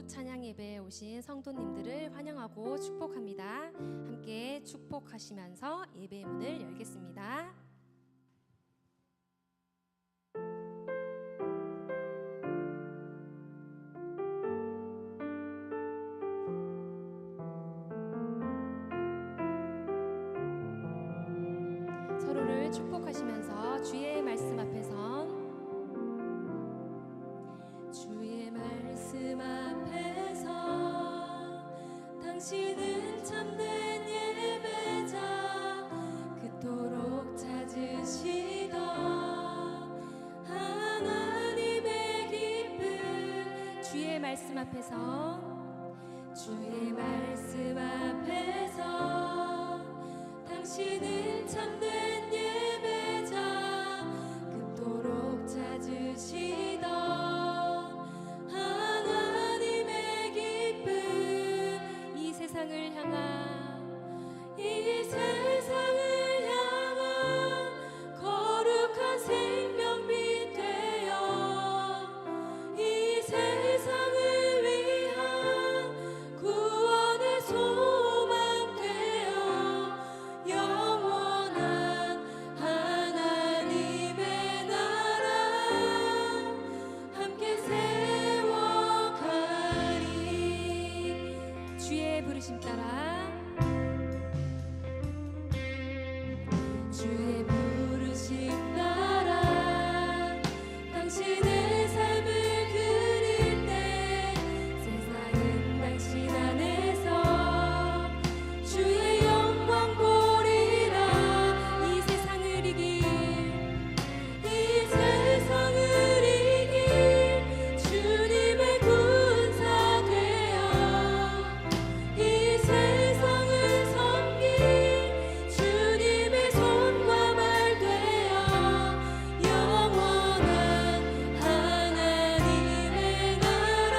찬양 예배에 오신 성도님들을 환영하고 축복합니다. 함께 축복하시면서 예배의 문을 열겠습니다. 서로를 축복하시면서 주의 말씀 앞에서 주의 말씀 앞에서 당신은 참된 예배자 그토록 찾으시던 하나님의 기쁨 주의 말씀 앞에서 주의 말씀 앞에서 당신은 참된 예배자 그토록 찾으시던 세상을 향한 이 세상을 향한 거룩한 생명빛 되어 이 세상을 위한 구원의 소망 되어 영원한 하나님의 나라 함께 세워가리 주의 부르심 따라 주의 부르심 따라 당신의 삶을 그릴 때 세상은 당신 안에서 주의 영광 보리라 이 세상을 이길 주님의 군사 되어 이 세상을 섬길 주님의 손과 말 되어 영원한 하나님의 나라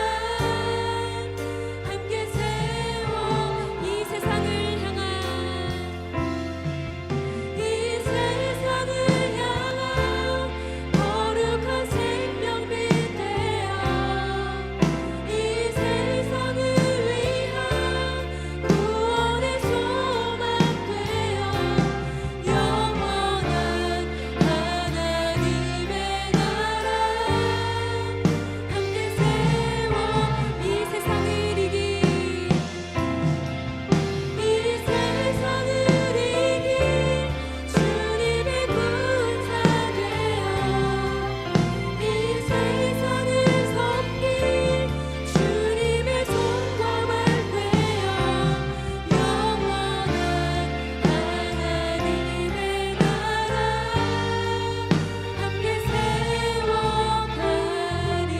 함께 세워 이 세상을 향한 거룩한 생명빛 되어 이 세상을 위한 구원의 소망 되어 영원한 하나님의 나라 함께 세워 이 세상을 이길 주님의 군사 되어 이 세상을 섬길 주님의 손과 말 되어 영원한 하나님의 나라 함께 세워가리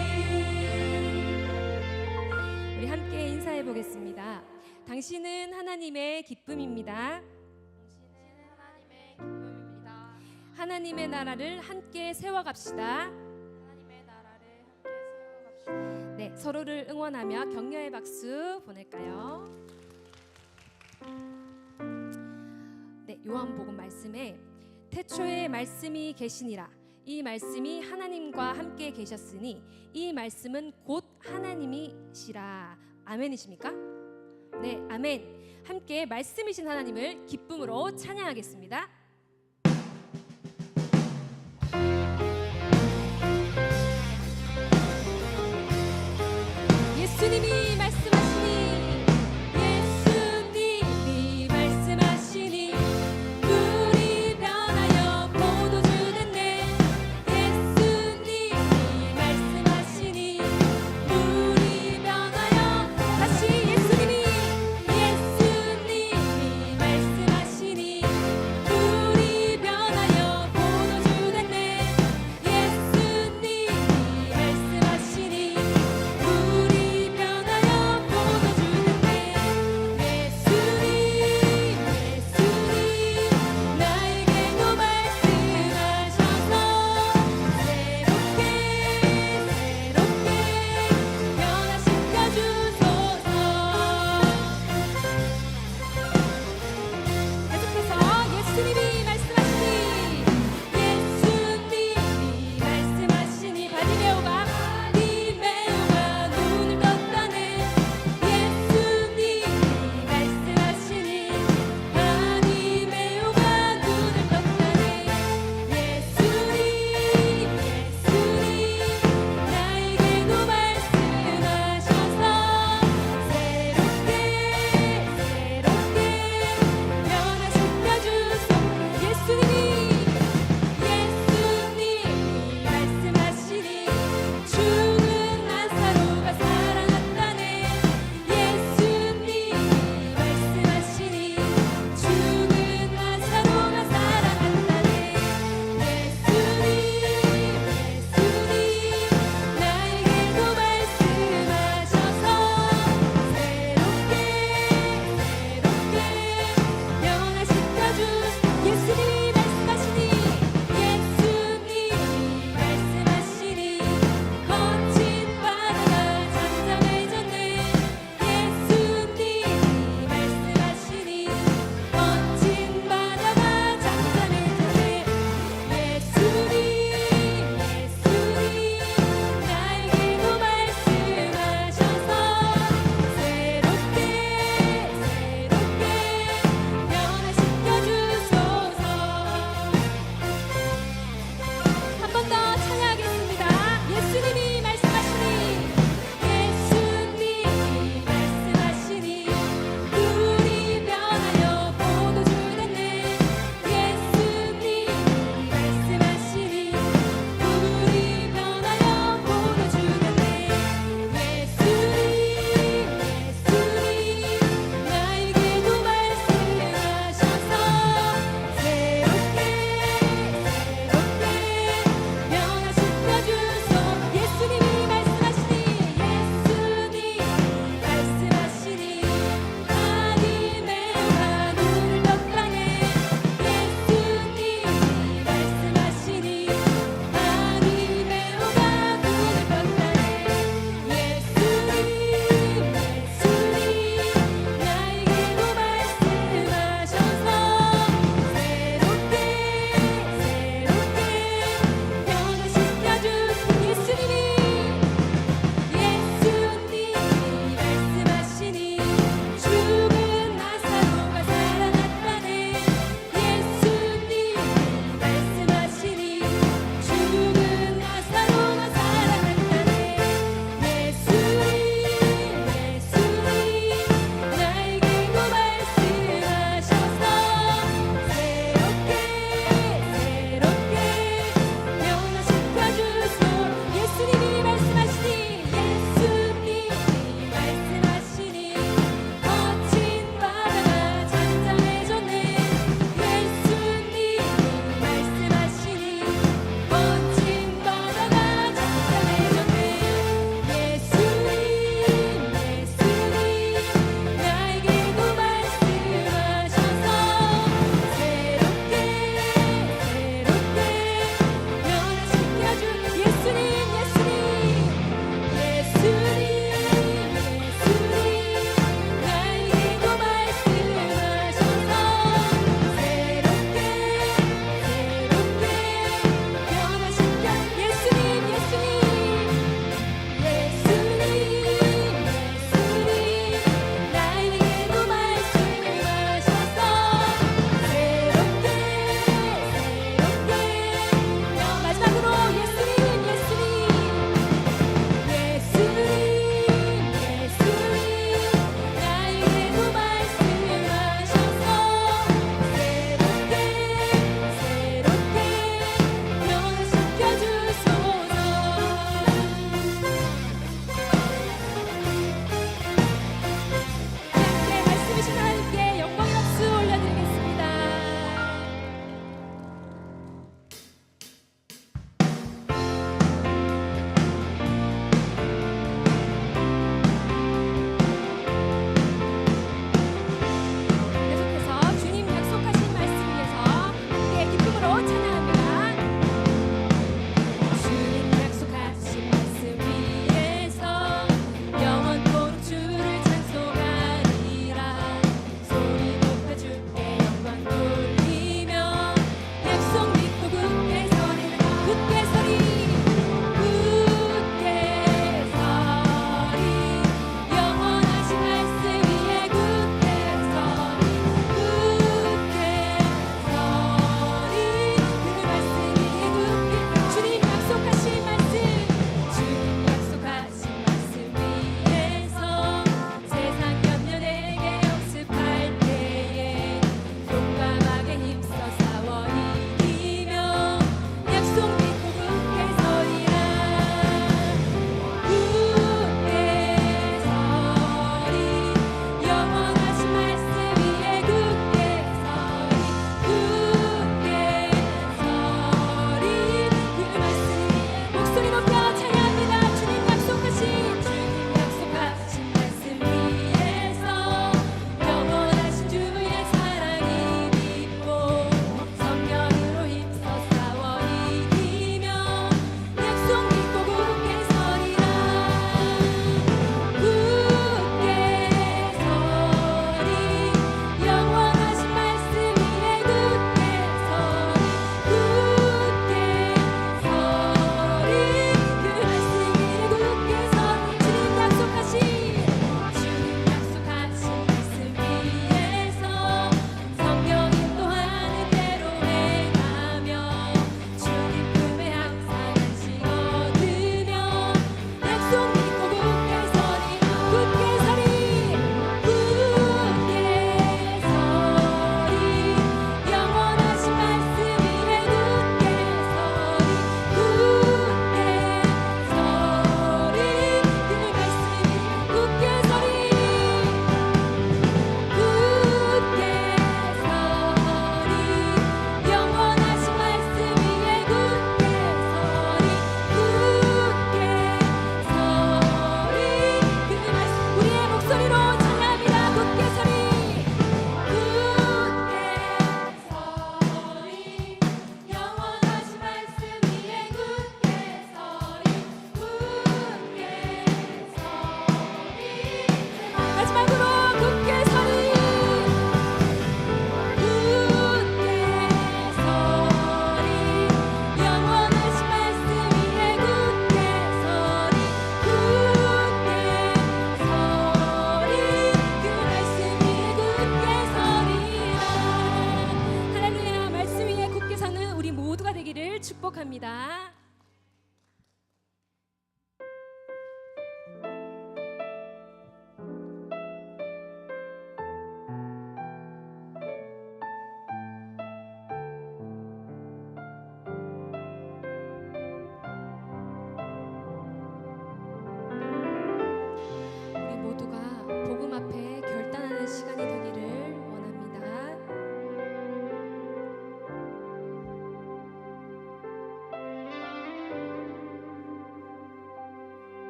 우리 함께 인사해 보겠습니다. 당신은 하나님의 기쁨입니다. 하나님의 나라를 함께 세워갑시다. 네, 서로를 응원하며 격려의 박수 보낼까요? 네, 요한복음 말씀에 태초에 말씀이 계시니라 이 말씀이 하나님과 함께 계셨으니 이 말씀은 곧 하나님이시라. 아멘이십니까? 네, 아멘. 함께 말씀이신 하나님을 기쁨으로 찬양하겠습니다. 예수님이 말씀하시니 예수님이 말씀하시니 물이 변하여 포도주 됐네. 예수님이 말씀하시니 물이 변하여 다시 예수님이 말씀하시니 물이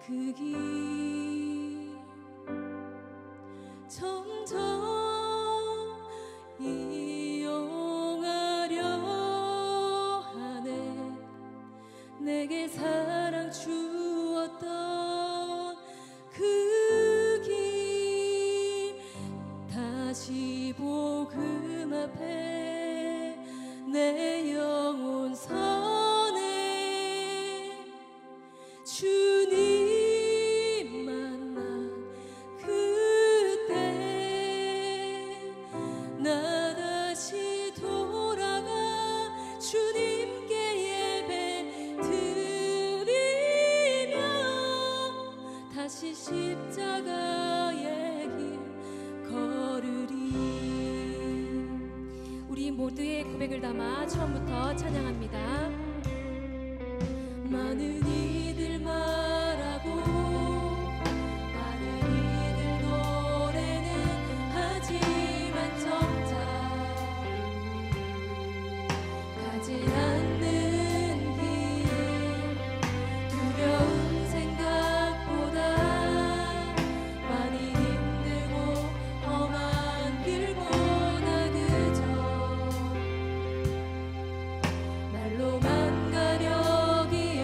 그 길 점점 이용하려 하네. 내게 사랑 주었던 그 길 다시 복음 앞에 내 영혼 선해. 주님 만난 그때 나 다시 돌아가 주님께 예배 드리며 다시 십자가의 길 걸으리. 우리 모두의 고백을 담아 처음부터 찬양합니다. 많은 이들 말하고 많은 이들 노래는 하지만 정작 가지 않는 길 두려운 생각보다 많이 힘들고 험한 길보다 그저 말로만 가려기에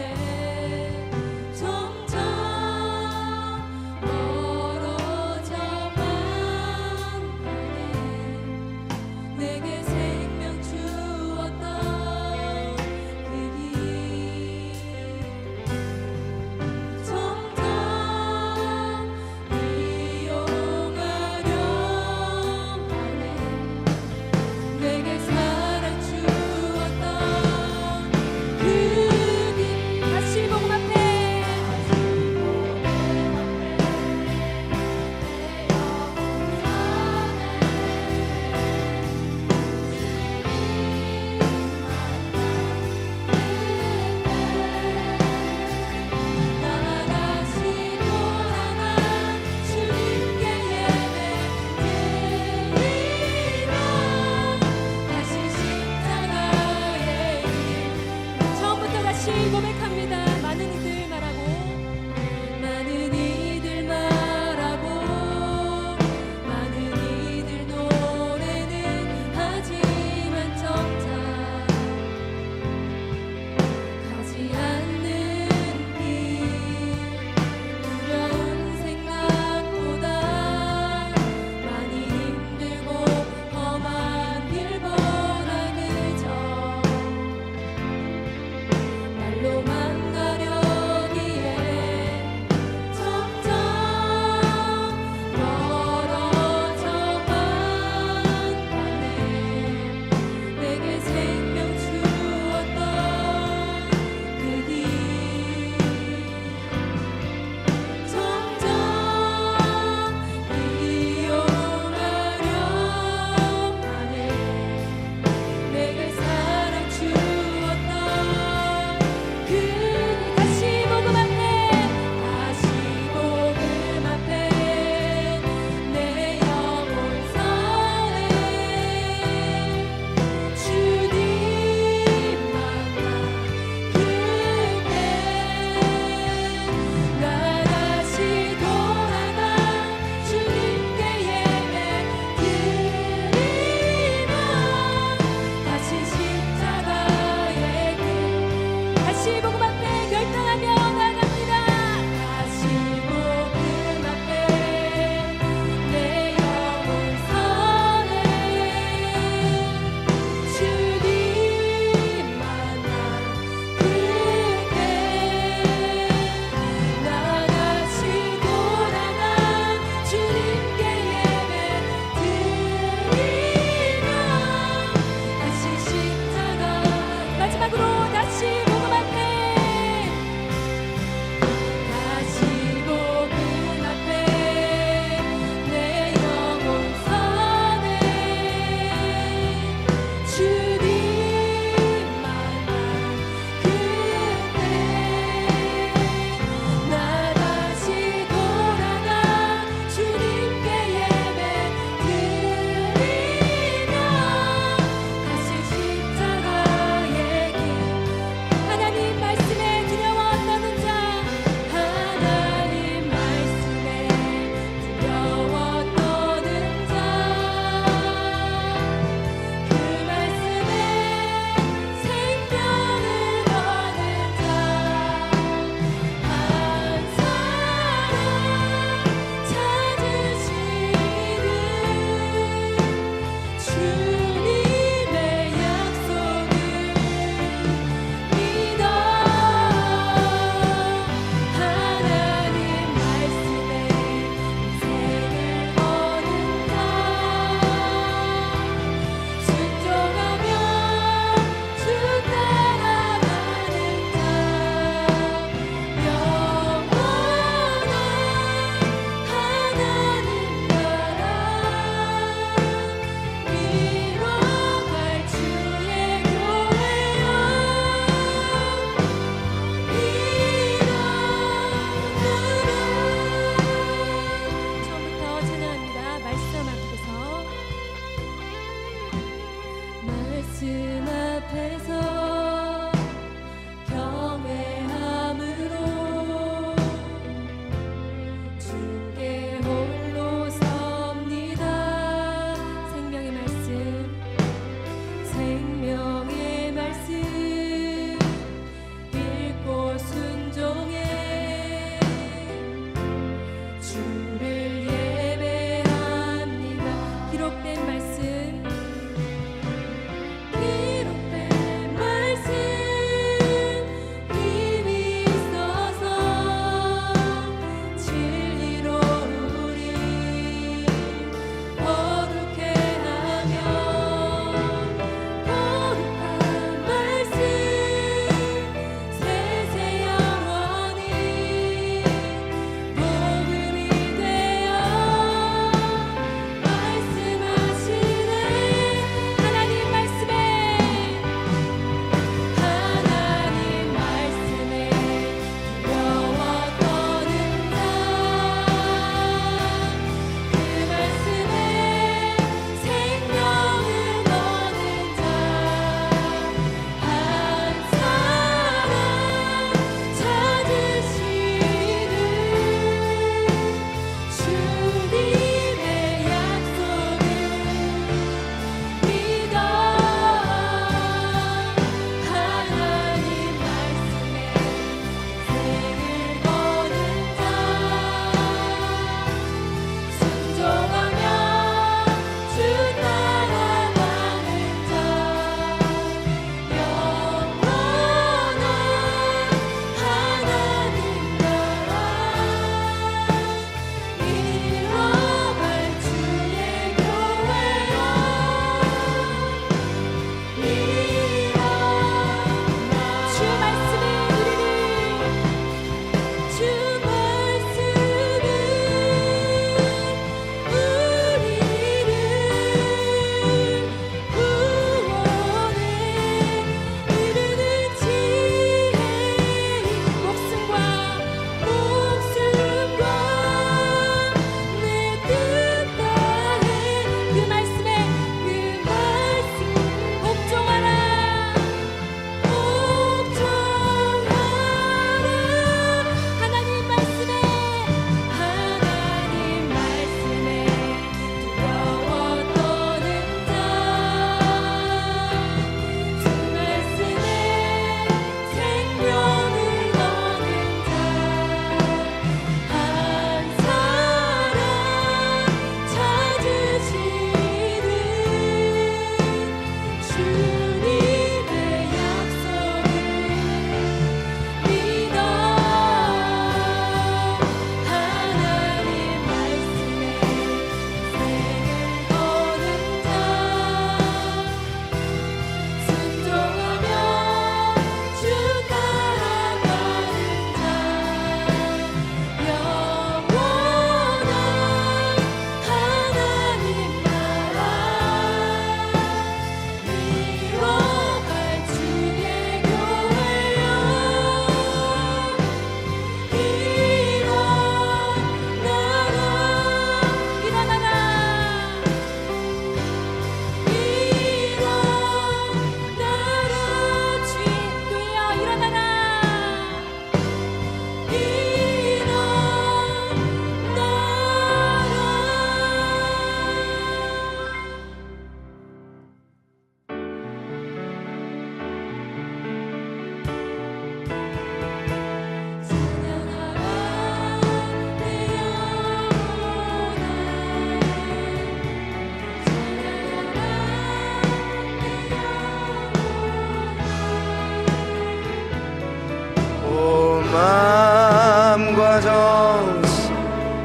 정성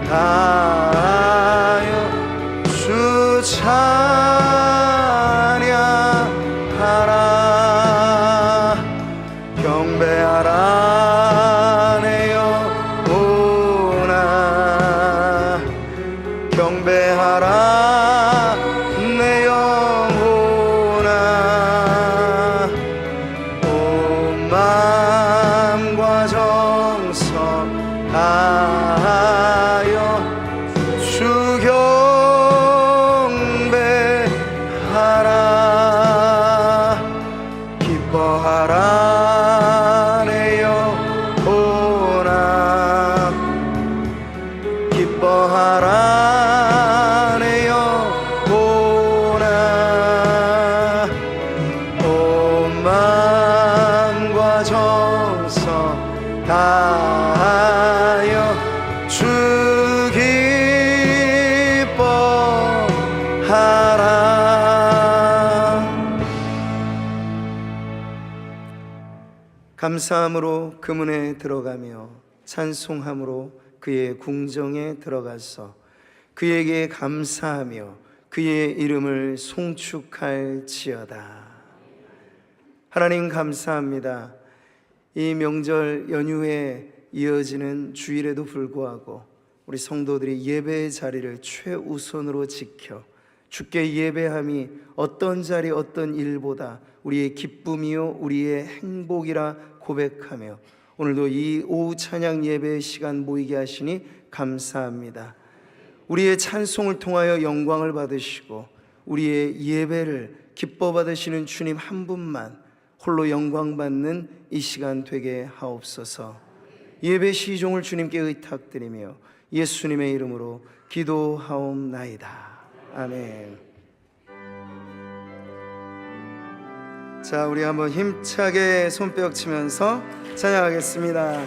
다하여 주 찬양하라. 경배하라 내 영혼아, 경배하라 내 영혼아. 온 마음과 정성 다하여 주 경배하라. 기뻐하라 내 영혼아, 기뻐하라 내 영혼아. 온 마음과 정성 다하여 주 기뻐하라. 감사함으로 그 문에 들어가며 찬송함으로 그의 궁정에 들어가서 그에게 감사하며 그의 이름을 송축할지어다. 하나님 감사합니다. 이 명절 연휴에 이어지는 주일에도 불구하고 우리 성도들이 예배의 자리를 최우선으로 지켜 주께 예배함이 어떤 자리 어떤 일보다 우리의 기쁨이요 우리의 행복이라 고백하며 오늘도 이 오후 찬양 예배의 시간 모이게 하시니 감사합니다. 우리의 찬송을 통하여 영광을 받으시고 우리의 예배를 기뻐 받으시는 주님 한 분만 홀로 영광 받는 이 시간 되게 하옵소서. 예배 시종을 주님께 의탁드리며 예수님의 이름으로 기도하옵나이다. 아멘. 자, 우리 한번 힘차게 손뼉 치면서 찬양하겠습니다.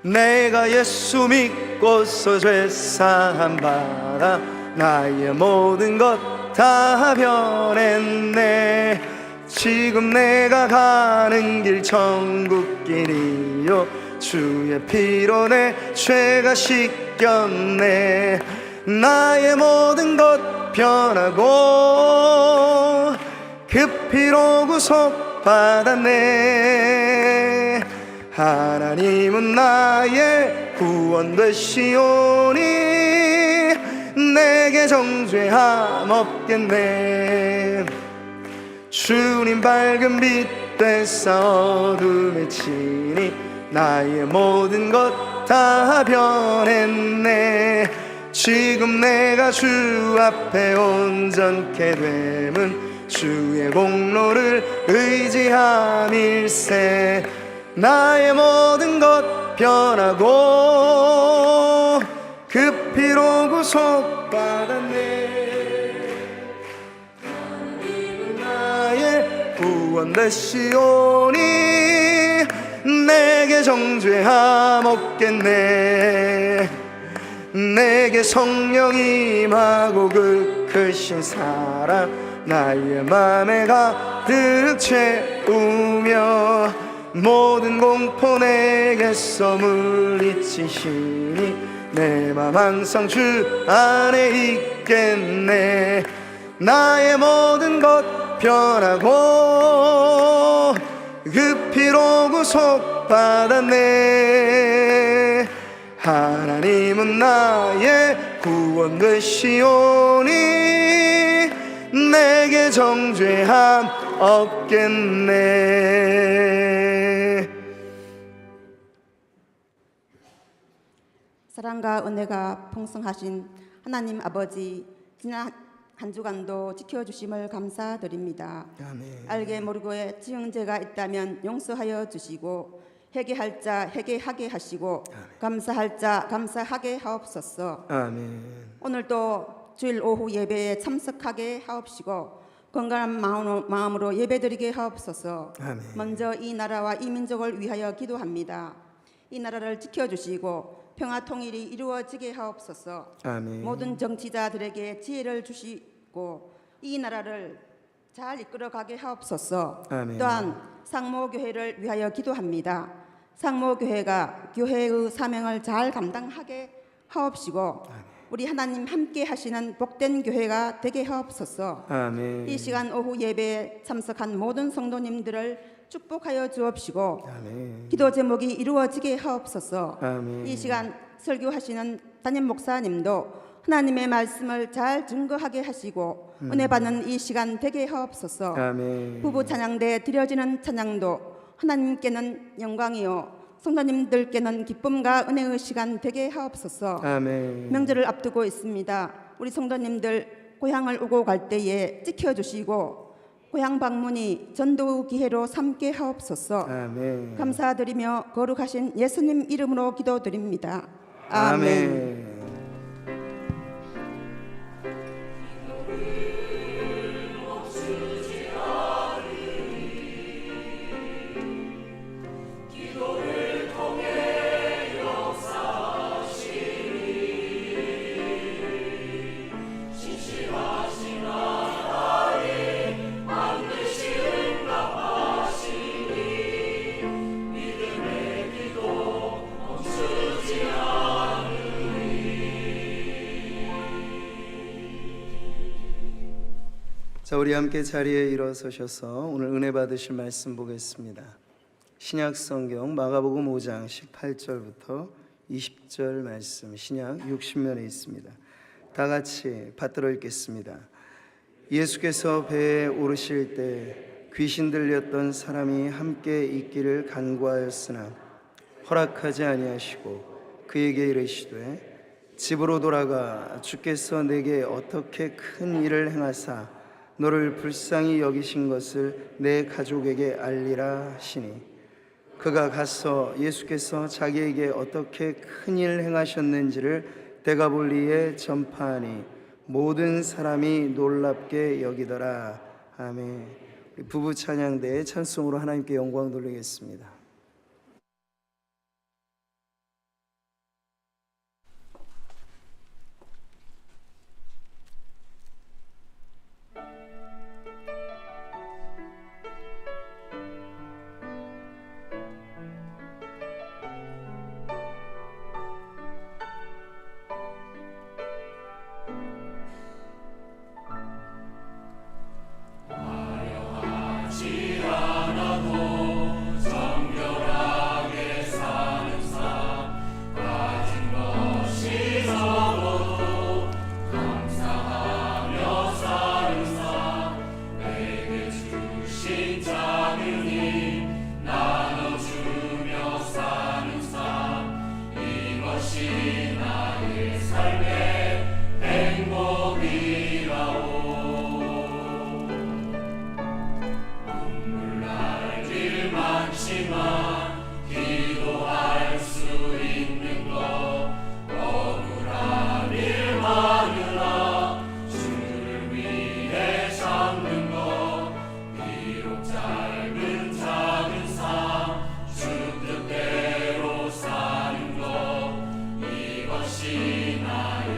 내가 예수 믿고서 죄사함 받아 나의 모든 것 다 변했네. 지금 내가 가는 길 천국길이요 주의 피로 내 죄가 씻겼네. 나의 모든 것 변하고 그 피로 구속받았네. 하나님은 나의 구원 되시오니 내게 정죄함 없겠네. 주님 밝은 빛 되사 어둠에 치니 나의 모든 것 다 변했네. 지금 내가 주 앞에 온전케 됨은 주의 공로를 의지함일세. 나의 모든 것 변하고 그 피로 구속받았네. 하나님은 나의 구원 되시오니 내게 정죄함 없겠네. 내게 성령이 임하고 그 크신 사랑 나의 맘에 가득 채우며 모든 공포 내게서 물리치시니 내 맘 항상 주 안에 있겠네. 나의 모든 것 변하고 그 피로 구속받았네. 하나님은 나의 구원 되시오니 내게 정죄함 없겠네. 사랑과 은혜가 풍성하신 하나님 아버지, 지난 한 주간도 지켜주심을 감사드립니다. 아멘. 알게 모르고의 지은 죄가 있다면 용서하여 주시고 회개할 자 회개하게 하시고 감사할 자 감사하게 하옵소서. 아멘. 오늘도 주일 오후 예배에 참석하게 하옵시고 건강한 마음으로 예배드리게 하옵소서. 아멘. 먼저 이 나라와 이 민족을 위하여 기도합니다. 이 나라를 지켜주시고 평화 통일이 이루어지게 하옵소서. 아멘. 모든 정치자들에게 지혜를 주시고 이 나라를 잘 이끌어가게 하옵소서. 아멘. 또한 상모교회를 위하여 기도합니다. 상모교회가 교회의 사명을 잘 감당하게 하옵시고 우리 하나님 함께 하시는 복된 교회가 되게 하옵소서. 아멘. 이 시간 오후 예배에 참석한 모든 성도님들을 축복하여 주옵시고 아멘. 기도 제목이 이루어지게 하옵소서. 아멘. 이 시간 설교하시는 담임 목사님도 하나님의 말씀을 잘 증거하게 하시고 은혜 받는 이 시간 되게 하옵소서. 아멘. 부부 찬양대에 드려지는 찬양도 하나님께는 영광이요 성도님들께는 기쁨과 은혜의 시간 되게 하옵소서. 아멘. 명절을 앞두고 있습니다. 우리 성도님들 고향을 오고 갈 때에 지켜주시고 고향 방문이 전도의 기회로 삼게 하옵소서. 아멘. 감사드리며 거룩하신 예수님 이름으로 기도드립니다. 아멘. 아멘. 자, 우리 함께 자리에 일어서셔서 오늘 은혜 받으실 말씀 보겠습니다. 신약 성경 마가복음 5장 18절부터 20절 말씀, 신약 60면에 있습니다. 다 같이 받들어 읽겠습니다. 예수께서 배에 오르실 때 귀신 들렸던 사람이 함께 있기를 간구하였으나 허락하지 아니하시고 그에게 이르시되 집으로 돌아가 주께서 내게 어떻게 큰 일을 행하사 너를 불쌍히 여기신 것을 내 가족에게 알리라 하시니 그가 가서 예수께서 자기에게 어떻게 큰 일을 행하셨는지를 데가볼리에 전파하니 모든 사람이 놀랍게 여기더라. 아멘. 부부 찬양대의 찬송으로 하나님께 영광 돌리겠습니다. 나의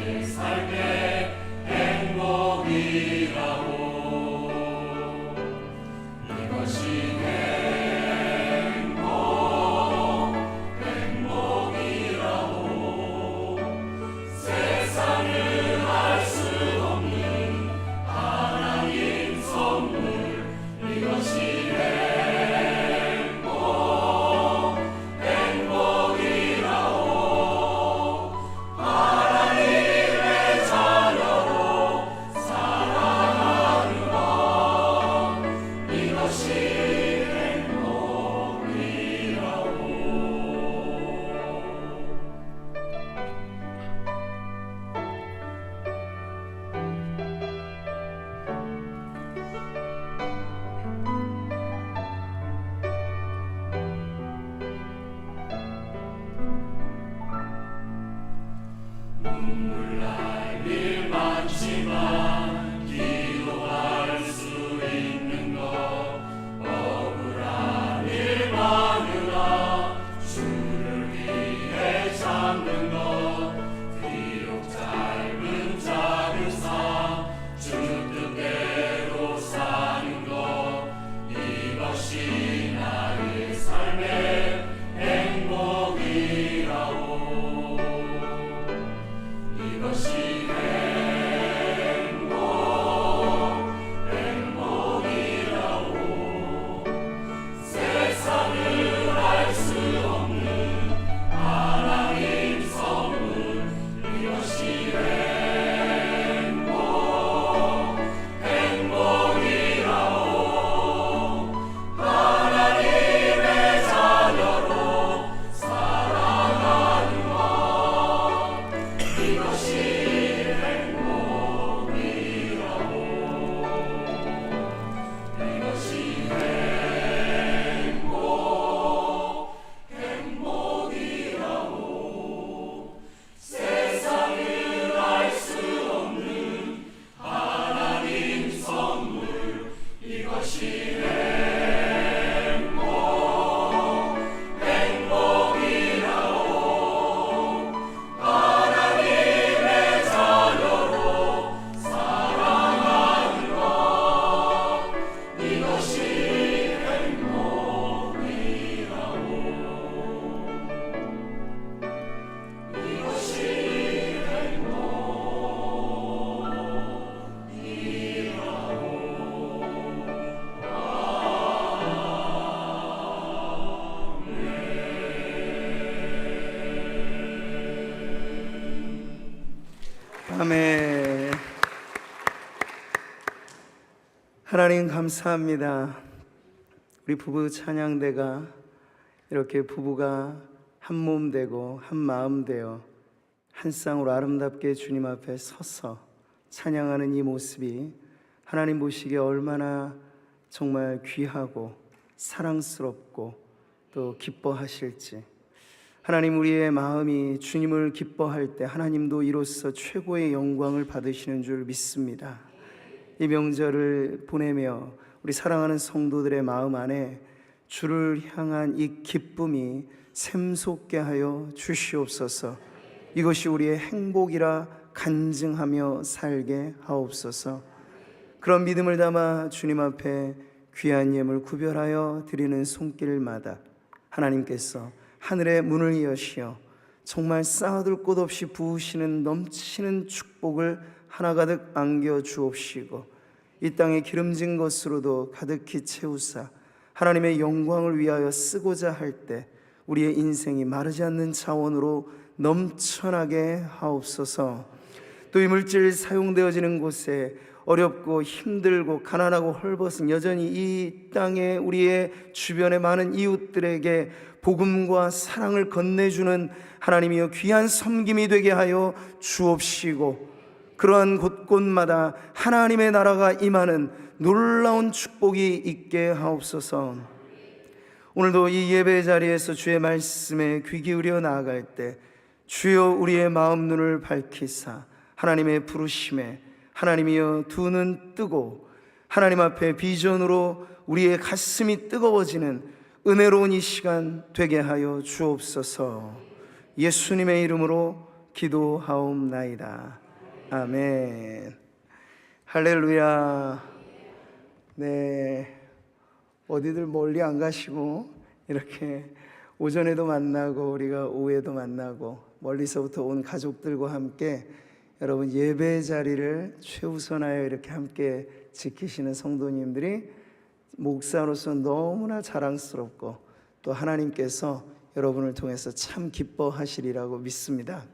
아멘. 하나님 감사합니다. 우리 부부 찬양대가 이렇게 부부가 한 몸 되고 한 마음 되어 한 쌍으로 아름답게 주님 앞에 서서 찬양하는 이 모습이 하나님 보시기에 얼마나 정말 귀하고 사랑스럽고 또 기뻐하실지. 하나님, 우리의 마음이 주님을 기뻐할 때 하나님도 이로써 최고의 영광을 받으시는 줄 믿습니다. 이 명절을 보내며 우리 사랑하는 성도들의 마음 안에 주를 향한 이 기쁨이 샘솟게 하여 주시옵소서. 이것이 우리의 행복이라 간증하며 살게 하옵소서. 그런 믿음을 담아 주님 앞에 귀한 예물 구별하여 드리는 손길마다 하나님께서 하늘의 문을 여시어 정말 쌓아둘 곳 없이 부으시는 넘치는 축복을 하나가득 안겨 주옵시고 이 땅의 기름진 것으로도 가득히 채우사 하나님의 영광을 위하여 쓰고자 할 때 우리의 인생이 마르지 않는 자원으로 넘쳐나게 하옵소서. 또 이 물질 사용되어지는 곳에 어렵고 힘들고 가난하고 헐벗은 여전히 이 땅에 우리의 주변의 많은 이웃들에게 복음과 사랑을 건네주는 하나님이여 귀한 섬김이 되게 하여 주옵시고 그러한 곳곳마다 하나님의 나라가 임하는 놀라운 축복이 있게 하옵소서. 오늘도 이 예배 자리에서 주의 말씀에 귀 기울여 나아갈 때 주여 우리의 마음 눈을 밝히사 하나님의 부르심에 하나님이여 두 눈 뜨고 하나님 앞에 비전으로 우리의 가슴이 뜨거워지는 은혜로운 이 시간 되게 하여 주옵소서. 예수님의 이름으로 기도하옵나이다. 아멘. 할렐루야. 네, 어디들 멀리 안 가시고 이렇게 오전에도 만나고 우리가 오후에도 만나고 멀리서부터 온 가족들과 함께 여러분 예배 자리를 최우선하여 이렇게 함께 지키시는 성도님들이 목사로서 너무나 자랑스럽고 또 하나님께서 여러분을 통해서 참 기뻐하시리라고 믿습니다.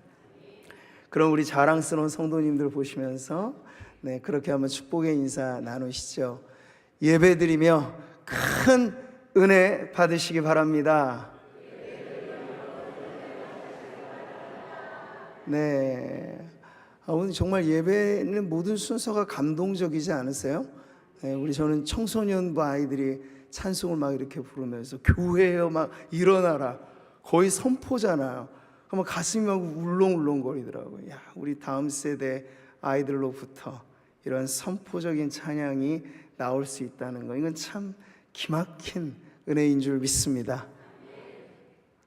그럼 우리 자랑스러운 성도님들 보시면서 네, 그렇게 한번 축복의 인사 나누시죠. 예배드리며 큰 은혜 받으시기 바랍니다. 네, 오늘 정말 예배는 모든 순서가 감동적이지 않으세요? 네, 저는 청소년부 아이들이 찬송을 막 이렇게 부르면서 교회여 막 일어나라 거의 선포잖아요. 막 가슴이 막 울렁울렁거리더라고요. 야, 우리 다음 세대 아이들로부터 이런 선포적인 찬양이 나올 수 있다는 거, 이건 참 기막힌 은혜인 줄 믿습니다.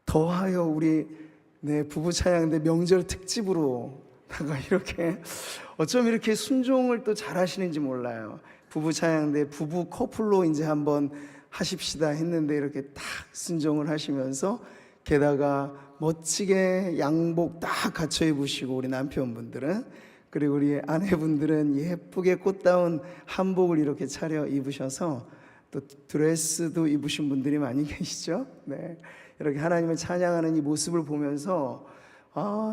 더하여 우리 부부 찬양대 명절 특집으로 다가 이렇게 어쩜 이렇게 순종을 또 잘하시는지 몰라요. 부부 찬양대 부부 커플로 이제 한번 하십시다 했는데 이렇게 딱 순종을 하시면서 게다가 멋지게 양복 딱 갖춰 입으시고 우리 남편분들은, 그리고 우리 아내분들은 예쁘게 꽃다운 한복을 이렇게 차려 입으셔서 또 드레스도 입으신 분들이 많이 계시죠. 네, 이렇게 하나님을 찬양하는 이 모습을 보면서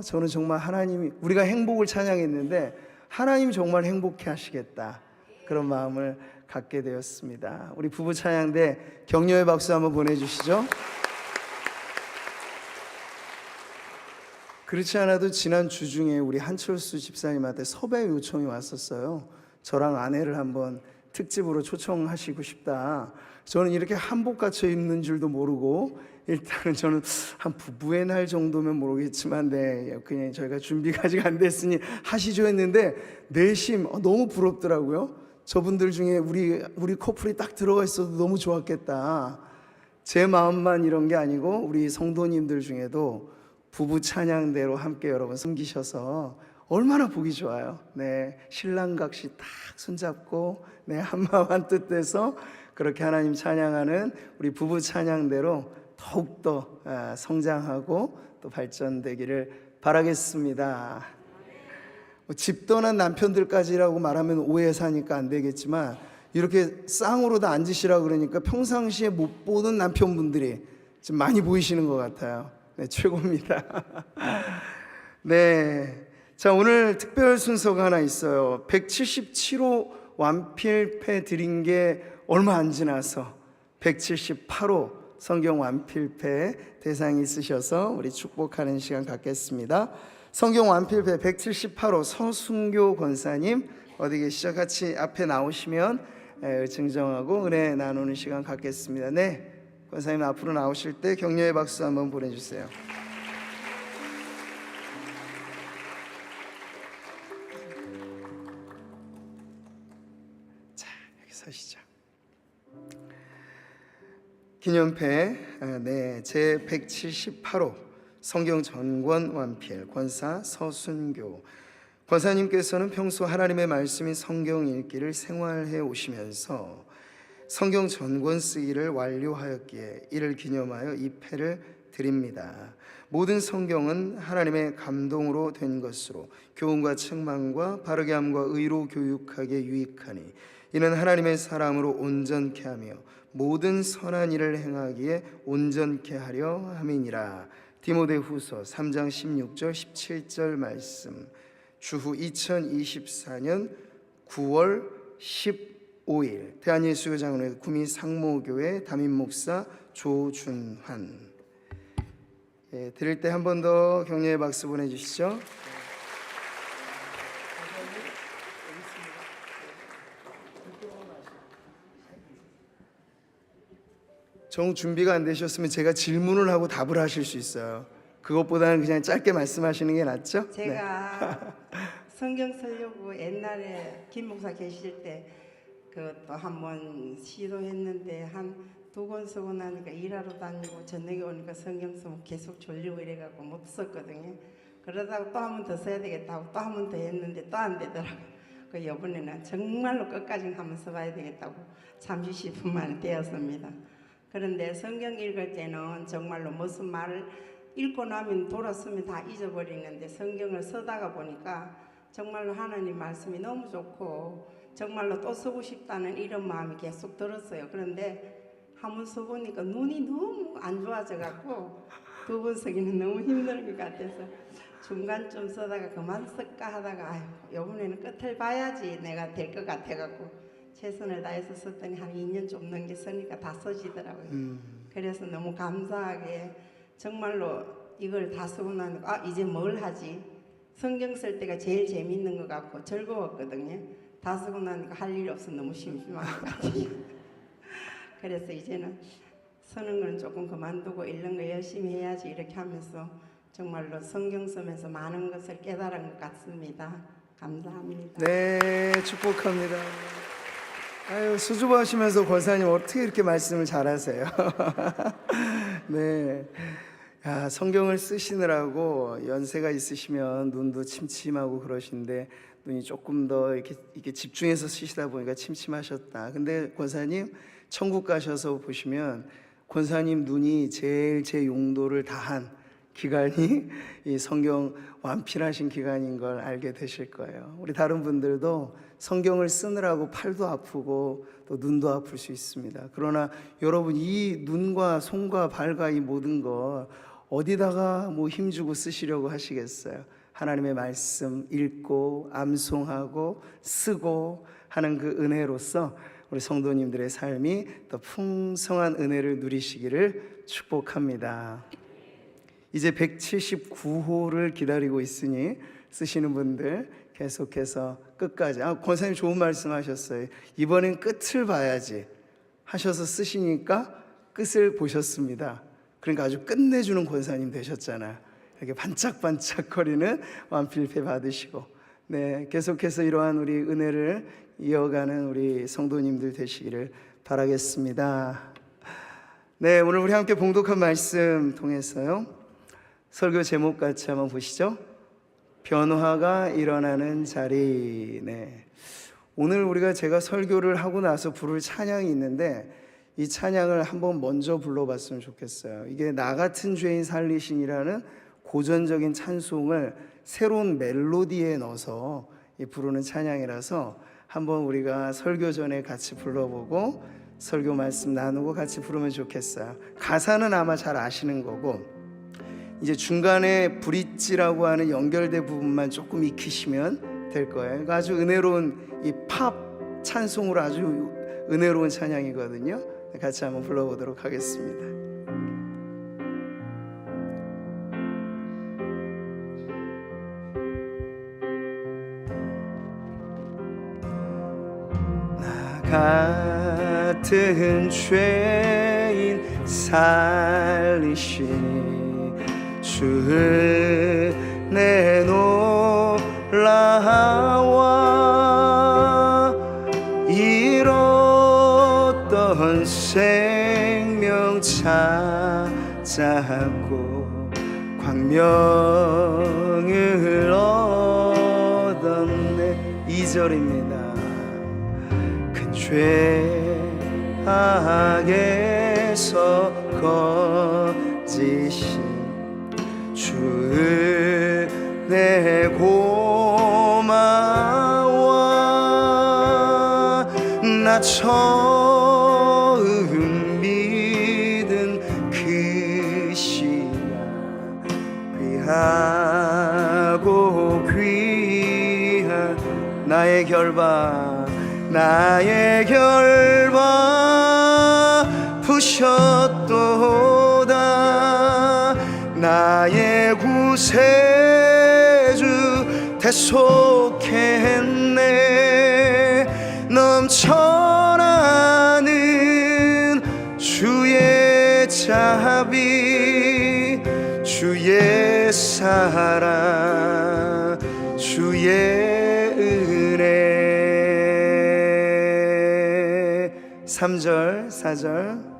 저는 정말 하나님이, 우리가 행복을 찬양했는데 하나님이 정말 행복해 하시겠다, 그런 마음을 갖게 되었습니다. 우리 부부 찬양대 격려의 박수 한번 보내주시죠. 그렇지 않아도 지난 주 중에 우리 한철수 집사님한테 섭외 요청이 왔었어요. 저랑 아내를 한번 특집으로 초청하시고 싶다. 저는 이렇게 한복 갖춰 입는 줄도 모르고, 일단은 저는 한 부부의 날 정도면 모르겠지만 그냥 저희가 준비가 아직 안 됐으니 하시죠 했는데 내심 너무 부럽더라고요. 저분들 중에 우리 커플이 딱 들어가 있어도 너무 좋았겠다. 제 마음만 이런 게 아니고 우리 성도님들 중에도 부부 찬양대로 함께 여러분 섬기셔서 얼마나 보기 좋아요. 네, 신랑각시 딱 손잡고 한마음 한뜻 돼서 그렇게 하나님 찬양하는 우리 부부 찬양대로 더욱더 성장하고 또 발전되기를 바라겠습니다. 집 떠난 남편들까지라고 말하면 오해 사니까 안 되겠지만, 이렇게 쌍으로 다 앉으시라 그러니까 평상시에 못 보는 남편분들이 지금 많이 보이시는 것 같아요. 네, 최고입니다. 네, 자, 오늘 특별 순서가 하나 있어요. 177호 완필패 드린 게 얼마 안 지나서 178호 성경 완필패 대상이 있으셔서 우리 축복하는 시간 갖겠습니다. 성경 완필패 178호 서순교 권사님 어디 계시죠? 같이 앞에 나오시면 증정하고 은혜 나누는 시간 갖겠습니다. 네, 권사님 앞으로 나오실 때 격려의 박수 한번 보내주세요. 자, 여기 서시죠. 기념패 제 178호 성경 전권 완필 권사 서순교 권사님께서는 평소 하나님의 말씀인 성경 읽기를 생활해 오시면서 성경 전권 쓰기를 완료하였기에 이를 기념하여 이 패를 드립니다. 모든 성경은 하나님의 감동으로 된 것으로 교훈과 책망과 바르게 함과 의로 교육하게 유익하니 이는 하나님의 사람으로 온전케 하며 모든 선한 일을 행하기에 온전케 하려 함이니라. 디모데후서 3장 16절 17절 말씀. 주후 2024년 9월 15일 대한예수교 장로회 구미 상모교회 담임목사 조준환. 드릴 때 한 번 더 격려의 박수 보내주시죠. 정 준비가 안 되셨으면 제가 질문을 하고 답을 하실 수 있어요. 그것보다는 그냥 짧게 말씀하시는 게 낫죠? 제가 성경 쓰려고 옛날에 김 목사 계실 때 그것도 한번 시도했는데 한 2권 쓰고 나니까 일하러 다니고 저녁에 오니까 성경 쓰면 계속 졸리고 이래갖고 못 썼거든요. 그러다가 또 한 번 더 써야 되겠다고 또 한 번 더 했는데 또 안 되더라고요. 그 이번에는 정말로 끝까지 한번 써봐야 되겠다고 잠시 10분 만에 되었습니다. 그런데 성경 읽을 때는 정말로 무슨 말을 읽고 나면 돌았으면 다 잊어버리는데 성경을 쓰다가 보니까 정말로 하나님 말씀이 너무 좋고 정말로 또 쓰고 싶다는 이런 마음이 계속 들었어요. 그런데 한번 써보니까 눈이 너무 안 좋아져 갖고 2번 쓰기는 너무 힘든 것 같아서 중간쯤 쓰다가 그만 쓸까 하다가 아유, 이번에는 끝을 봐야지 내가 될 것 같아 갖고 최선을 다해서 썼더니 한 2년 좀 넘게 쓰니까 다 써지더라고요. 그래서 너무 감사하게 정말로 이걸 다 쓰고 나니까 이제 뭘 하지? 성경 쓸 때가 제일 재밌는 것 같고 즐거웠거든요. 다 쓰고 나니까 할 일이 없어 너무 심심한 것 같아요. 그래서 이제는 쓰는 건 조금 그만두고 읽는 거 열심히 해야지 이렇게 하면서 정말로 성경 쓰면서 많은 것을 깨달은 것 같습니다. 감사합니다. 네, 축복합니다. 아유, 수줍어하시면서 권사님 어떻게 이렇게 말씀을 잘하세요? 네, 야, 성경을 쓰시느라고 연세가 있으시면 눈도 침침하고 그러신데 눈이 조금 더 이렇게 집중해서 쓰시다 보니까 침침하셨다. 근데 권사님 천국 가셔서 보시면 권사님 눈이 제일 제 용도를 다한 기간이 이 성경 완필하신 기간인 걸 알게 되실 거예요. 우리 다른 분들도 성경을 쓰느라고 팔도 아프고 또 눈도 아플 수 있습니다. 그러나 여러분, 이 눈과 손과 발과 이 모든 걸 어디다가 뭐 힘주고 쓰시려고 하시겠어요? 하나님의 말씀 읽고 암송하고 쓰고 하는 그 은혜로서 우리 성도님들의 삶이 더 풍성한 은혜를 누리시기를 축복합니다. 이제 179호를 기다리고 있으니 쓰시는 분들 계속해서 끝까지. 권사님 좋은 말씀 하셨어요. 이번엔 끝을 봐야지 하셔서 쓰시니까 끝을 보셨습니다. 그러니까 아주 끝내주는 권사님 되셨잖아요. 이렇게 반짝반짝거리는 완필패 받으시고, 네, 계속해서 이러한 우리 은혜를 이어가는 우리 성도님들 되시기를 바라겠습니다. 네, 오늘 우리 함께 봉독한 말씀 통해서요, 설교 제목 같이 한번 보시죠. 변화가 일어나는 자리. 네, 오늘 제가 설교를 하고 나서 부를 찬양이 있는데 이 찬양을 한번 먼저 불러봤으면 좋겠어요. 이게 나 같은 죄인 살리신이라는 고전적인 찬송을 새로운 멜로디에 넣어서 부르는 찬양이라서 한번 우리가 설교 전에 같이 불러보고 설교 말씀 나누고 같이 부르면 좋겠어요. 가사는 아마 잘 아시는 거고, 이제 중간에 브릿지라고 하는 연결된 부분만 조금 익히시면 될 거예요. 아주 은혜로운 이 팝 찬송으로 아주 은혜로운 찬양이거든요. 같이 한번 불러보도록 하겠습니다. 나 같은 죄인 살리시니 주를 내놓으라와 잃었던 생명 찾았고 광명을 얻었네. 2절입니다. 큰 죄악에서 거지신 주를 내 고마워. 나 처음 믿은 그 시간 귀하고 귀한 나의 결박 부셨도다. 나의 구세주 대속했네. 넘쳐나는 주의 자비, 주의 사랑, 주의 은혜. 3절 4절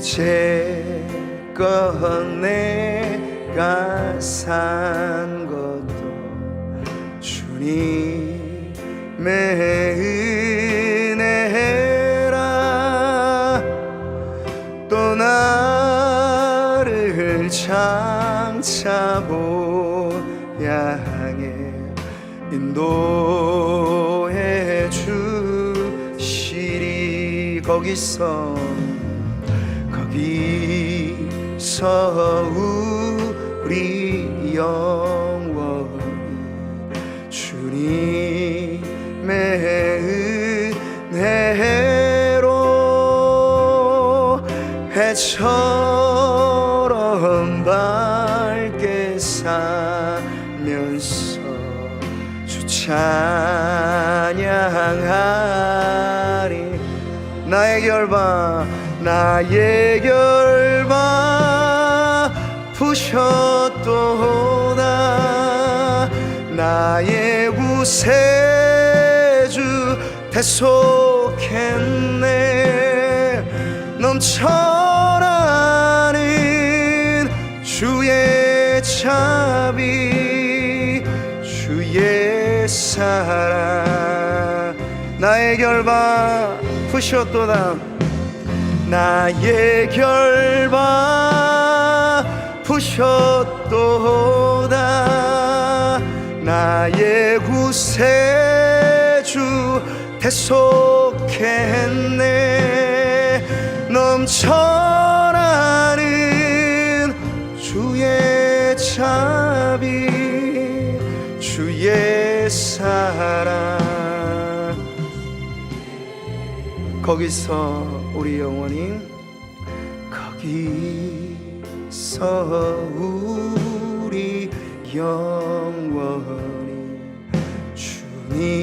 이제껏 내가 산 것도 주님의 은혜라. 또 나를 장차 본 향해 인도해 주시리. 거기서 우리 영원히 주님의 은혜로 해처럼 밝게 살면서 주 찬양하리. 나의 결박 부셨도다. 나의 구세주 대속했네. 넘쳐나는 주의 자비, 주의 사랑. 나의 결박 부셨도다. 나의 결박 오셨도다. 나의 구세주 대속했네. 넘쳐나는 주의 자비, 주의 사랑. 거기서 우리 영혼이, 거기서 우리 영원히 주님의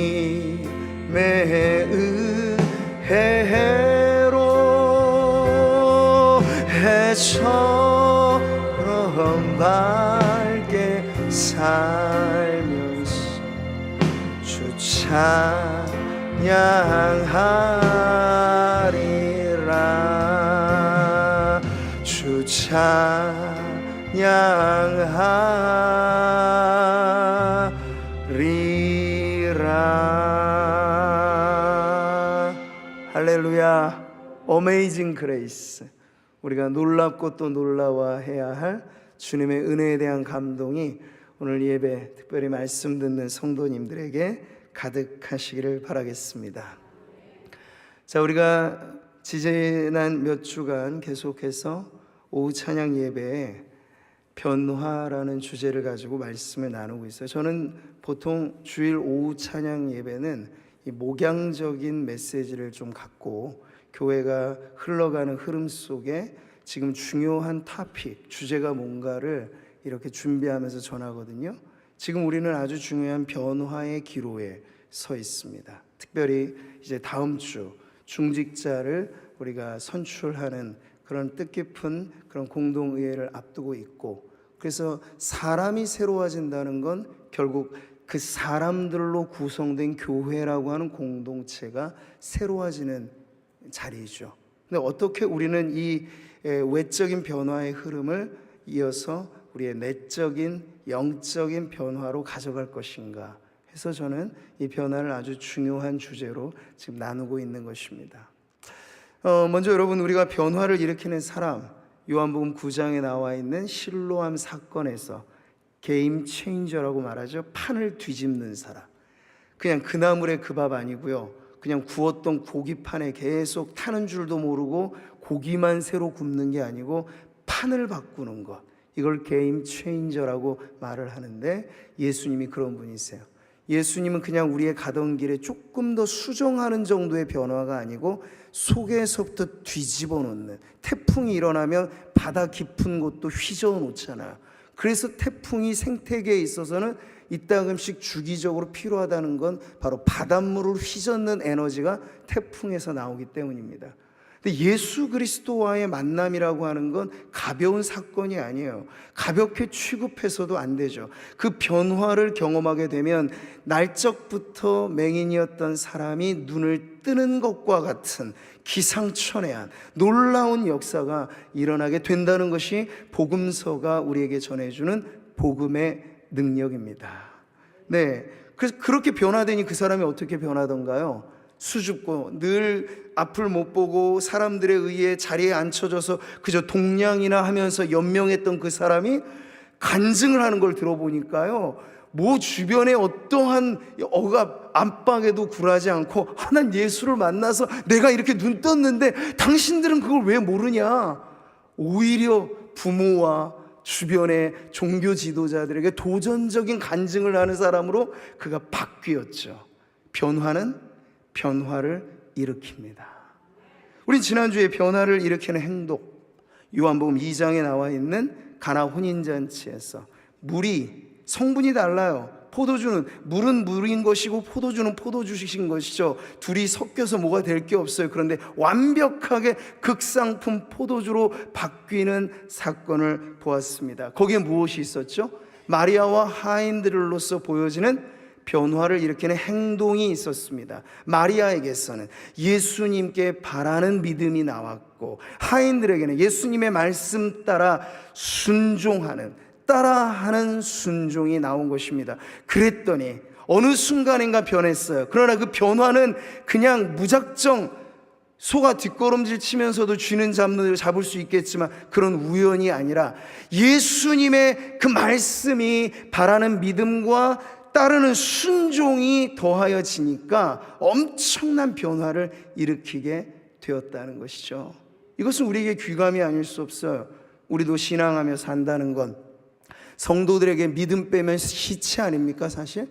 은혜로 해처럼 밝게 살면서 주 찬양하리라. 주 찬양하리라. 할렐루야. 어메이징 그레이스. 우리가 놀랍고 또 놀라워해야 할 주님의 은혜에 대한 감동이 오늘 예배, 특별히 말씀 듣는 성도님들에게 가득하시기를 바라겠습니다. 자, 우리가 지난 몇 주간 계속해서 오후 찬양 예배에 변화라는 주제를 가지고 말씀을 나누고 있어요. 저는 보통 주일 오후 찬양 예배는 이 목양적인 메시지를 좀 갖고 교회가 흘러가는 흐름 속에 지금 중요한 토픽, 주제가 뭔가를 이렇게 준비하면서 전하거든요. 지금 우리는 아주 중요한 변화의 기로에 서 있습니다. 특별히 이제 다음 주 중직자를 우리가 선출하는 그런 뜻깊은 그런 공동의회를 앞두고 있고, 그래서 사람이 새로워진다는 건 결국 그 사람들로 구성된 교회라고 하는 공동체가 새로워지는 자리이죠. 근데 어떻게 우리는 이 외적인 변화의 흐름을 이어서 우리의 내적인 영적인 변화로 가져갈 것인가 해서 저는 이 변화를 아주 중요한 주제로 지금 나누고 있는 것입니다. 먼저 여러분, 우리가 변화를 일으키는 사람, 요한복음 9장에 나와 있는 실로암 사건에서 게임 체인저라고 말하죠. 판을 뒤집는 사람. 그냥 그 나물에 그 밥 아니고요. 그냥 구웠던 고기판에 계속 타는 줄도 모르고 고기만 새로 굽는 게 아니고 판을 바꾸는 것, 이걸 게임 체인저라고 말을 하는데, 예수님이 그런 분이세요. 예수님은 그냥 우리의 가던 길에 조금 더 수정하는 정도의 변화가 아니고 속에서부터 뒤집어 놓는, 태풍이 일어나면 바다 깊은 곳도 휘저어 놓잖아요. 그래서 태풍이 생태계에 있어서는 이따금씩 주기적으로 필요하다는 건 바로 바닷물을 휘젓는 에너지가 태풍에서 나오기 때문입니다. 근데 예수 그리스도와의 만남이라고 하는 건 가벼운 사건이 아니에요. 가볍게 취급해서도 안 되죠. 그 변화를 경험하게 되면 날적부터 맹인이었던 사람이 눈을 뜨는 것과 같은 기상천외한 놀라운 역사가 일어나게 된다는 것이 복음서가 우리에게 전해주는 복음의 능력입니다. 네, 그래서 그렇게 변화되니 그 사람이 어떻게 변하던가요? 수줍고 늘 앞을 못 보고 사람들에 의해 자리에 앉혀져서 그저 동냥이나 하면서 연명했던 그 사람이 간증을 하는 걸 들어보니까요, 뭐 주변에 어떠한 억압, 압박에도 굴하지 않고, 난 예수를 만나서 내가 이렇게 눈 떴는데 당신들은 그걸 왜 모르냐, 오히려 부모와 주변의 종교 지도자들에게 도전적인 간증을 하는 사람으로 그가 바뀌었죠. 변화는 변화를 일으킵니다. 우리 지난주에 변화를 일으키는 행동, 요한복음 2장에 나와 있는 가나 혼인잔치에서 물이 성분이 달라요. 포도주는 물은 물인 것이고 포도주는 포도주신 것이죠. 둘이 섞여서 뭐가 될 게 없어요. 그런데 완벽하게 극상품 포도주로 바뀌는 사건을 보았습니다. 거기에 무엇이 있었죠? 마리아와 하인들로서 보여지는 변화를 일으키는 행동이 있었습니다. 마리아에게서는 예수님께 바라는 믿음이 나왔고, 하인들에게는 예수님의 말씀 따라 순종하는, 따라하는 순종이 나온 것입니다. 그랬더니 어느 순간인가 변했어요. 그러나 그 변화는 그냥 무작정 소가 뒷걸음질 치면서도 쥐는 잡을 수 있겠지만 그런 우연이 아니라 예수님의 그 말씀이 바라는 믿음과 따르는 순종이 더하여지니까 엄청난 변화를 일으키게 되었다는 것이죠. 이것은 우리에게 귀감이 아닐 수 없어요. 우리도 신앙하며 산다는 건 성도들에게 믿음 빼면 시체 아닙니까? 사실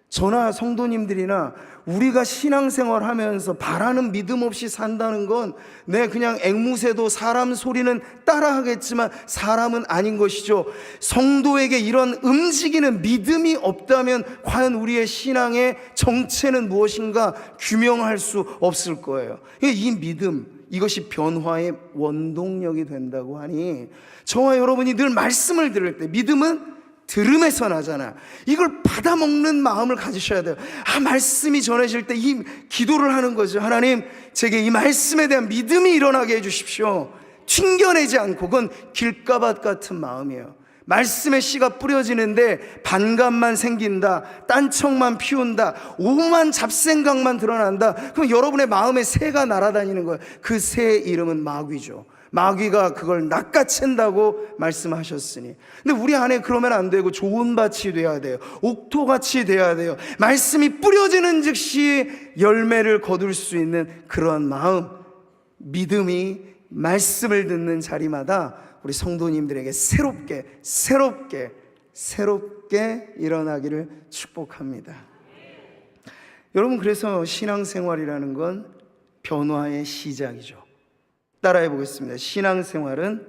저나 성도님들이나 우리가 신앙생활 하면서 바라는 믿음 없이 산다는 건 그냥 앵무새도 사람 소리는 따라하겠지만 사람은 아닌 것이죠. 성도에게 이런 움직이는 믿음이 없다면 과연 우리의 신앙의 정체는 무엇인가 규명할 수 없을 거예요. 이 믿음, 이것이 변화의 원동력이 된다고 하니 저와 여러분이 늘 말씀을 들을 때 믿음은 들음에서 나잖아. 이걸 받아먹는 마음을 가지셔야 돼요. 말씀이 전해질 때 이 기도를 하는 거죠. 하나님, 제게 이 말씀에 대한 믿음이 일어나게 해주십시오. 튕겨내지 않고. 그건 길가밭 같은 마음이에요. 말씀의 씨가 뿌려지는데 반감만 생긴다, 딴청만 피운다, 오만 잡생각만 드러난다. 그럼 여러분의 마음에 새가 날아다니는 거예요. 그 새의 이름은 마귀죠. 마귀가 그걸 낚아챈다고 말씀하셨으니. 근데 우리 안에 그러면 안 되고 좋은 밭이 돼야 돼요. 옥토같이 돼야 돼요. 말씀이 뿌려지는 즉시 열매를 거둘 수 있는 그런 마음, 믿음이 말씀을 듣는 자리마다 우리 성도님들에게 새롭게 일어나기를 축복합니다. 여러분, 그래서 신앙생활이라는 건 변화의 시작이죠. 따라해 보겠습니다. 신앙생활은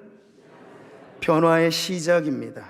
변화의 시작입니다.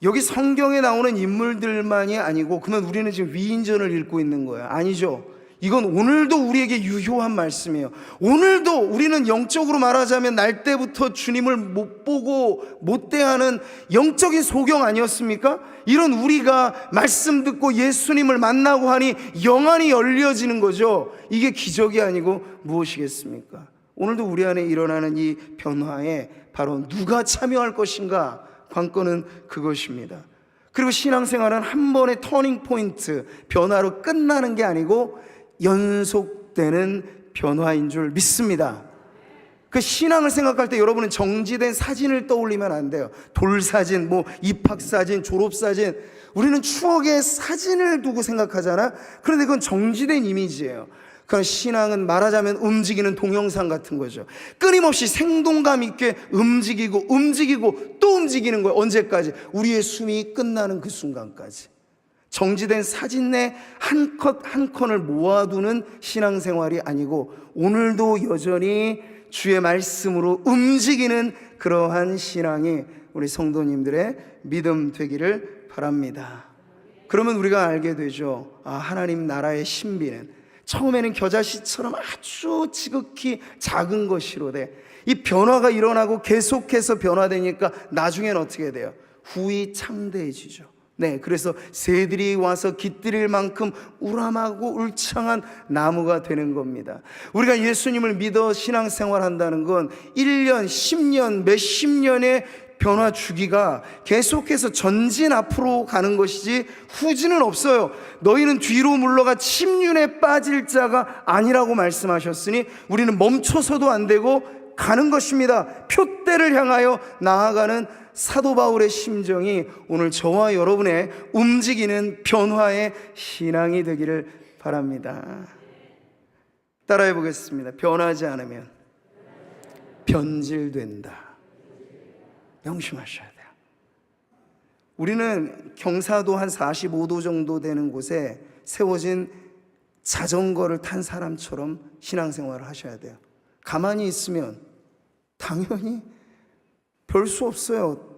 여기 성경에 나오는 인물들만이 아니고 그러면 우리는 지금 위인전을 읽고 있는 거예요. 아니죠. 이건 오늘도 우리에게 유효한 말씀이에요. 오늘도 우리는 영적으로 말하자면 날 때부터 주님을 못 보고 못 대하는 영적인 소경 아니었습니까? 이런 우리가 말씀 듣고 예수님을 만나고 하니 영안이 열려지는 거죠. 이게 기적이 아니고 무엇이겠습니까? 오늘도 우리 안에 일어나는 이 변화에 바로 누가 참여할 것인가? 관건은 그것입니다. 그리고 신앙생활은 한 번의 터닝 포인트, 변화로 끝나는 게 아니고 연속되는 변화인 줄 믿습니다. 그 신앙을 생각할 때 여러분은 정지된 사진을 떠올리면 안 돼요. 돌사진, 입학사진, 졸업사진. 우리는 추억의 사진을 두고 생각하잖아. 그런데 그건 정지된 이미지예요. 그런 신앙은 말하자면 움직이는 동영상 같은 거죠. 끊임없이 생동감 있게 움직이고 또 움직이는 거예요. 언제까지? 우리의 숨이 끝나는 그 순간까지. 정지된 사진 내 한 컷 한 컷을 모아두는 신앙생활이 아니고 오늘도 여전히 주의 말씀으로 움직이는 그러한 신앙이 우리 성도님들의 믿음 되기를 바랍니다. 그러면 우리가 알게 되죠. 하나님 나라의 신비는 처음에는 겨자씨처럼 아주 지극히 작은 것이로되 이 변화가 일어나고 계속해서 변화되니까 나중엔 어떻게 돼요? 후이 창대해지죠. 그래서 새들이 와서 깃들일 만큼 우람하고 울창한 나무가 되는 겁니다. 우리가 예수님을 믿어 신앙생활 한다는 건 1년, 10년, 몇십 년의 변화 주기가 계속해서 전진 앞으로 가는 것이지 후진은 없어요. 너희는 뒤로 물러가 침륜에 빠질 자가 아니라고 말씀하셨으니 우리는 멈춰서도 안 되고 가는 것입니다. 표대를 향하여 나아가는 사도 바울의 심정이 오늘 저와 여러분의 움직이는 변화의 신앙이 되기를 바랍니다. 따라해 보겠습니다. 변하지 않으면 변질된다. 명심하셔야 돼요. 우리는 경사도 한 45도 정도 되는 곳에 세워진 자전거를 탄 사람처럼 신앙생활을 하셔야 돼요. 가만히 있으면 당연히 별 수 없어요.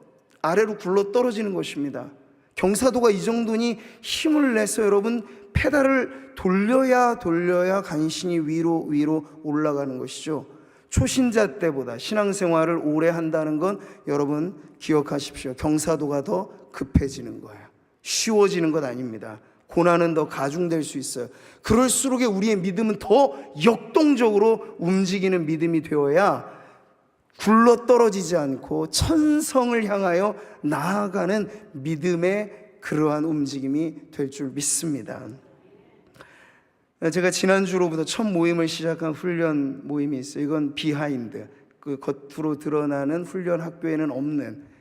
아래로 굴러 떨어지는 것입니다. 경사도가 이 정도니 힘을 내서 여러분 페달을 돌려야 간신히 위로 올라가는 것이죠. 초신자 때보다 신앙생활을 오래 한다는 건 여러분 기억하십시오. 경사도가 더 급해지는 거예요. 쉬워지는 것 아닙니다. 고난은 더 가중될 수 있어요. 그럴수록 우리의 믿음은 더 역동적으로 움직이는 믿음이 되어야 굴러떨어지지 않고 천성을 향하여 나아가는 믿음의 그러한 움직임이 될 줄 믿습니다. 제가 지난주로부터 첫 모임을 시작한 훈련 모임이 있어요. 이건 비하인드, 그 겉으로 드러나는 훈련 학교에는 없는,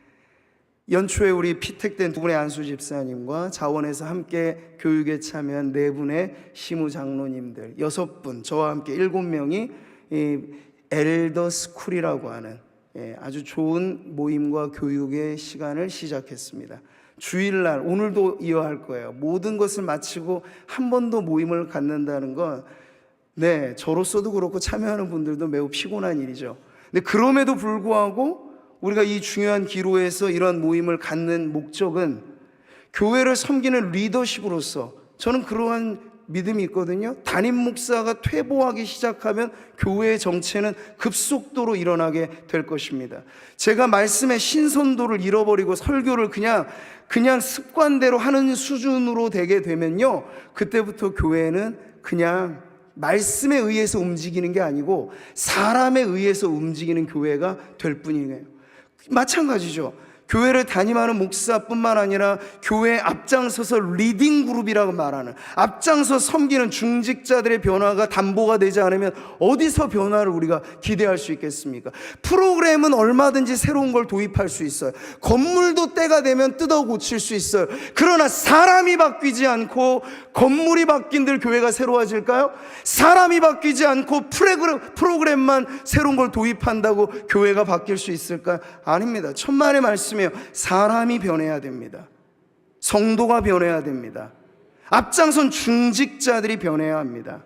연초에 우리 피택된 두 분의 안수 집사님과 자원에서 함께 교육에 참여한 네 분의 시무 장로님들 6분, 저와 함께 7명이 이 엘더 스쿨이라고 하는 아주 좋은 모임과 교육의 시간을 시작했습니다. 주일날, 오늘도 이어할 거예요. 모든 것을 마치고 한 번 더 모임을 갖는다는 건 저로서도 그렇고 참여하는 분들도 매우 피곤한 일이죠. 근데 그럼에도 불구하고 우리가 이 중요한 기로에서 이런 모임을 갖는 목적은 교회를 섬기는 리더십으로서, 저는 그러한 믿음이 있거든요. 담임 목사가 퇴보하기 시작하면 교회의 정체는 급속도로 일어나게 될 것입니다. 제가 말씀의 신선도를 잃어버리고 설교를 그냥 습관대로 하는 수준으로 되게 되면요, 그때부터 교회는 그냥 말씀에 의해서 움직이는 게 아니고 사람에 의해서 움직이는 교회가 될 뿐이에요. 마찬가지죠. 교회를 담임하는 목사뿐만 아니라 교회에 앞장서서 리딩 그룹이라고 말하는, 앞장서 섬기는 중직자들의 변화가 담보가 되지 않으면 어디서 변화를 우리가 기대할 수 있겠습니까? 프로그램은 얼마든지 새로운 걸 도입할 수 있어요. 건물도 때가 되면 뜯어 고칠 수 있어요. 그러나 사람이 바뀌지 않고 건물이 바뀐들 교회가 새로워질까요? 사람이 바뀌지 않고 프로그램만 새로운 걸 도입한다고 교회가 바뀔 수 있을까요? 아닙니다. 천만의 말씀이에요. 사람이 변해야 됩니다. 성도가 변해야 됩니다. 앞장선 중직자들이 변해야 합니다.